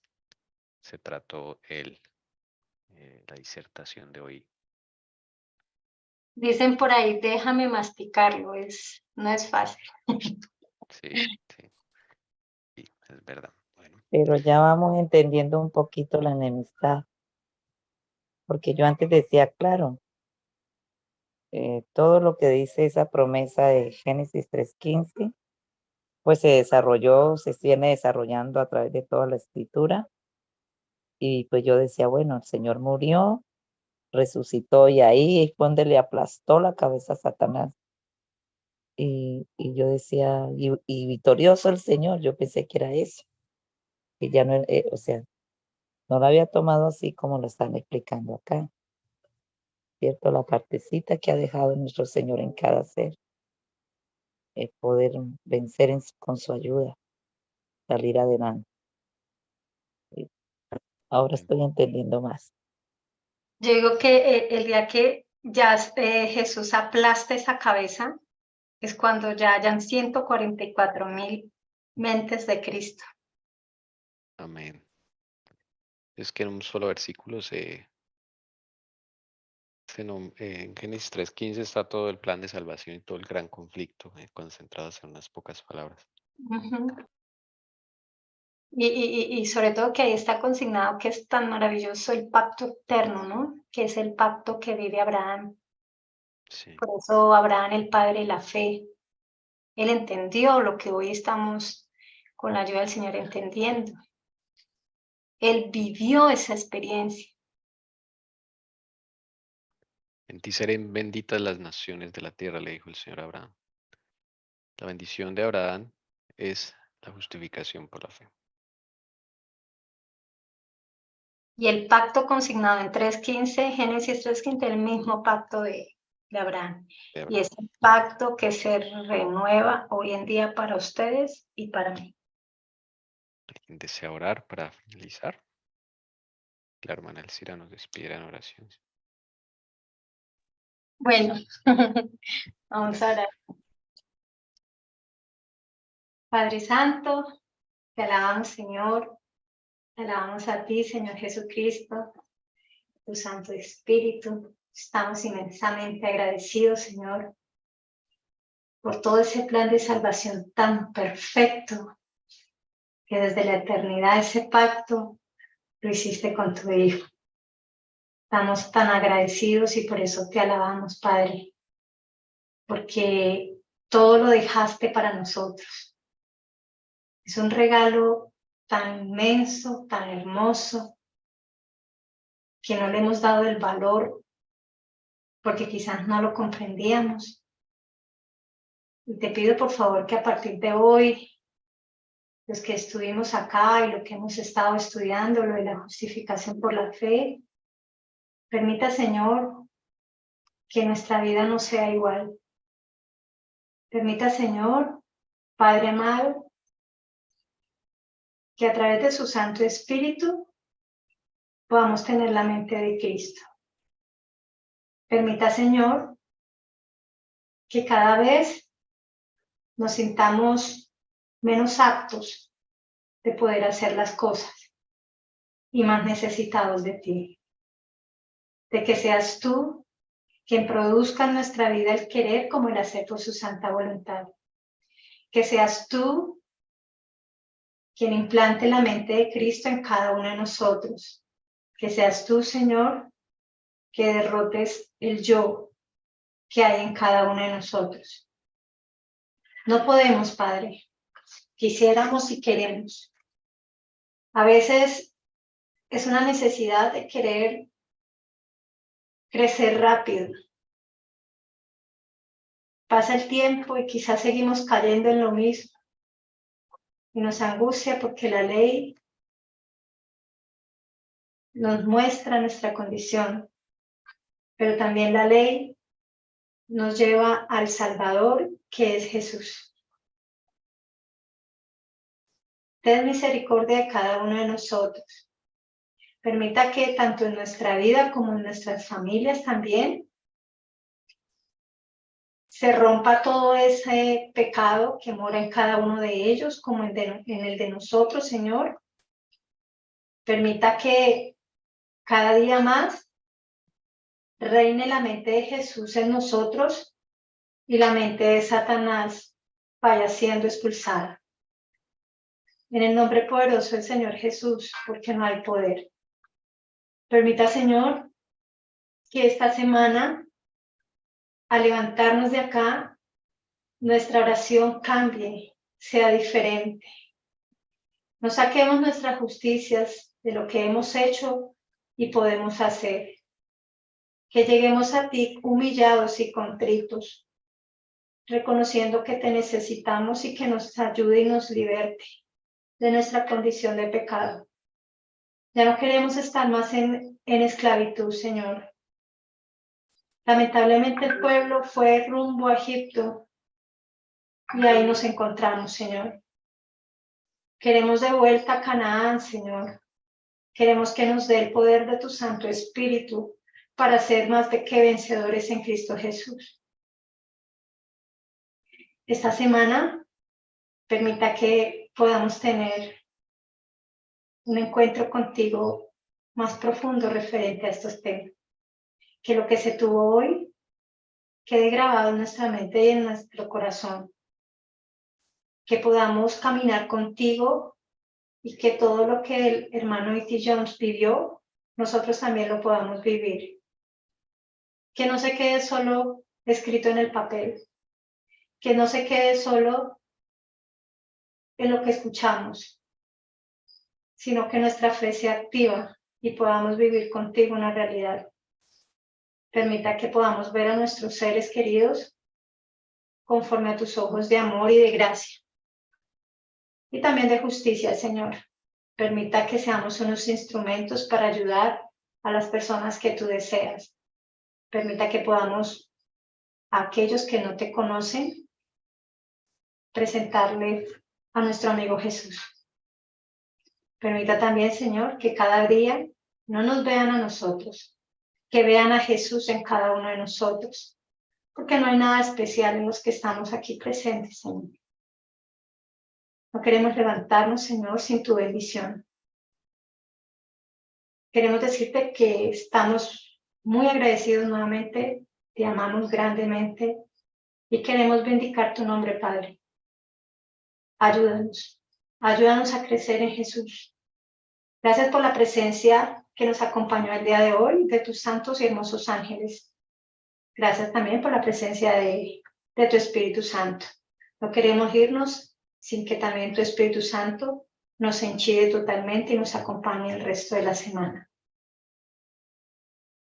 se trató la disertación de hoy.
Dicen por ahí, déjame masticarlo, no es fácil.
Sí, sí, sí, es verdad. Bueno,
Pero ya vamos entendiendo un poquito la enemistad, porque yo antes decía, claro, todo lo que dice esa promesa de Génesis 3:15, pues se desarrolló, se viene desarrollando a través de toda la escritura. Y pues yo decía, bueno, el Señor murió, resucitó y ahí es donde le aplastó la cabeza a Satanás. Y yo decía, y victorioso el Señor, yo pensé que era eso, que ya no, o sea, no lo había tomado así como lo están explicando acá, ¿cierto? La partecita que ha dejado nuestro Señor en cada ser, es poder vencer con su ayuda, salir adelante. Y ahora
bien,
estoy entendiendo más.
Yo digo que el día que ya Jesús aplaste esa cabeza es cuando ya hayan 144,000 mentes de Cristo.
amén. Es que en un solo versículo En Génesis 3:15 está todo el plan de salvación y todo el gran conflicto concentrados en unas pocas palabras.
Ujú. Y sobre todo que ahí está consignado que es tan maravilloso el pacto eterno, ¿no? Que es el pacto que vive Abraham.
Sí.
Por eso Abraham, el padre de la fe, él entendió lo que hoy estamos con la ayuda del Señor entendiendo. Él vivió esa experiencia.
En ti serán benditas las naciones de la tierra, le dijo el Señor a Abraham. La bendición de Abraham es la justificación por la fe.
Y el pacto consignado en 3:15, Génesis 3:15, el mismo pacto de Abraham.
De
Y
Abraham.
es un pacto que se renueva hoy en día para ustedes y para mí.
¿Alguien desea orar para finalizar? La hermana Elcira nos despidiera en oración.
Bueno, vamos a orar. Padre Santo, te alabamos, Señor. Te alabamos a ti, Señor Jesucristo, tu Santo Espíritu. Estamos inmensamente agradecidos, Señor, por todo ese plan de salvación tan perfecto que desde la eternidad ese pacto lo hiciste con tu Hijo. Estamos tan agradecidos y por eso te alabamos, Padre, porque todo lo dejaste para nosotros. Es un regalo tan inmenso, tan hermoso, que no le hemos dado el valor porque quizás no lo comprendíamos. Y te pido por favor que a partir de hoy, los que estuvimos acá y lo que hemos estado estudiando, lo de la justificación por la fe, permita, Señor, que nuestra vida no sea igual. Permita, Señor, Padre amado, que a través de su Santo Espíritu podamos tener la mente de Cristo. Permita, Señor, que cada vez nos sintamos menos aptos de poder hacer las cosas y más necesitados de ti. De que seas tú quien produzca en nuestra vida el querer como el hacer por su santa voluntad. Que seas tú quien implante la mente de Cristo en cada uno de nosotros. Que seas tú, Señor, que derrotes el yo que hay en cada uno de nosotros. No podemos, Padre. Quisiéramos y queremos. A veces es una necesidad de querer crecer rápido. Pasa el tiempo y quizás seguimos cayendo en lo mismo. Y nos angustia porque la ley nos muestra nuestra condición, pero también la ley nos lleva al Salvador, que es Jesús. Ten misericordia de cada uno de nosotros. Permita que tanto en nuestra vida como en nuestras familias también se rompa todo ese pecado que mora en cada uno de ellos, como en el de nosotros, Señor. Permita que cada día más reine la mente de Jesús en nosotros y la mente de Satanás vaya siendo expulsada. En el nombre poderoso del Señor Jesús, porque no hay poder. Permita, Señor, que esta semana, al levantarnos de acá, nuestra oración cambie, sea diferente. No saquemos nuestras justicias de lo que hemos hecho y podemos hacer. Que lleguemos a ti humillados y contritos, reconociendo que te necesitamos y que nos ayude y nos liberte de nuestra condición de pecado. Ya no queremos estar más en esclavitud, Señor. Lamentablemente el pueblo fue rumbo a Egipto y ahí nos encontramos, Señor. Queremos de vuelta a Canaán, Señor. Queremos que nos dé el poder de tu Santo Espíritu para ser más que vencedores en Cristo Jesús. Esta semana, permita que podamos tener un encuentro contigo más profundo referente a estos temas. que lo que se tuvo hoy quede grabado en nuestra mente y en nuestro corazón, que podamos caminar contigo y que todo lo que el hermano E.T. Jones vivió, nosotros también lo podamos vivir. Que no se quede solo escrito en el papel, que no se quede solo en lo que escuchamos, sino que nuestra fe sea activa y podamos vivir contigo una realidad. Permita que podamos ver a nuestros seres queridos conforme a tus ojos de amor y de gracia. Y también de justicia, Señor. Permita que seamos unos instrumentos para ayudar a las personas que tú deseas. Permita que podamos, a aquellos que no te conocen, presentarle a nuestro amigo Jesús. Permita también, Señor, que cada día no nos vean a nosotros, que vean a Jesús en cada uno de nosotros, porque no hay nada especial en los que estamos aquí presentes, Señor. No queremos levantarnos, Señor, sin tu bendición. Queremos decirte que estamos muy agradecidos nuevamente, te amamos grandemente y queremos bendicar tu nombre, Padre. Ayúdanos a crecer en Jesús. Gracias por la presencia que nos acompañó el día de hoy de tus santos y hermosos ángeles. Gracias también por la presencia de tu Espíritu Santo. No queremos irnos sin que también tu Espíritu Santo nos enchide totalmente y nos acompañe el resto de la semana.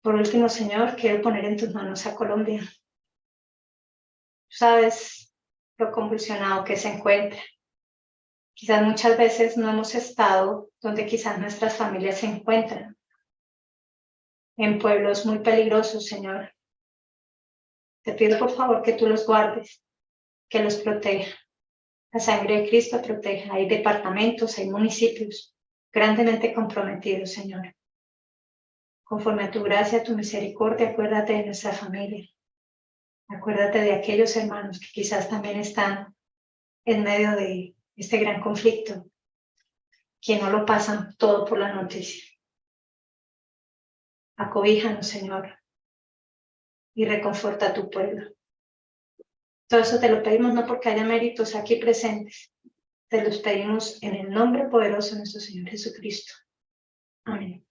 Por último, Señor, quiero poner en tus manos a Colombia. Tú sabes lo convulsionado que se encuentra. Quizás muchas veces no hemos estado donde quizás nuestras familias se encuentran. En pueblos muy peligrosos, Señor. Te pido por favor que tú los guardes, que los proteja. La sangre de Cristo proteja. Hay departamentos, hay municipios grandemente comprometidos, Señor. Conforme a tu gracia, a tu misericordia, acuérdate de nuestra familia. Acuérdate de aquellos hermanos que quizás también están en medio de este gran conflicto, que no lo pasan todo por la noticia. Acobíjanos, Señor, y reconforta a tu pueblo. Todo eso te lo pedimos no porque haya méritos aquí presentes, te los pedimos en el nombre poderoso de nuestro Señor Jesucristo. Amén.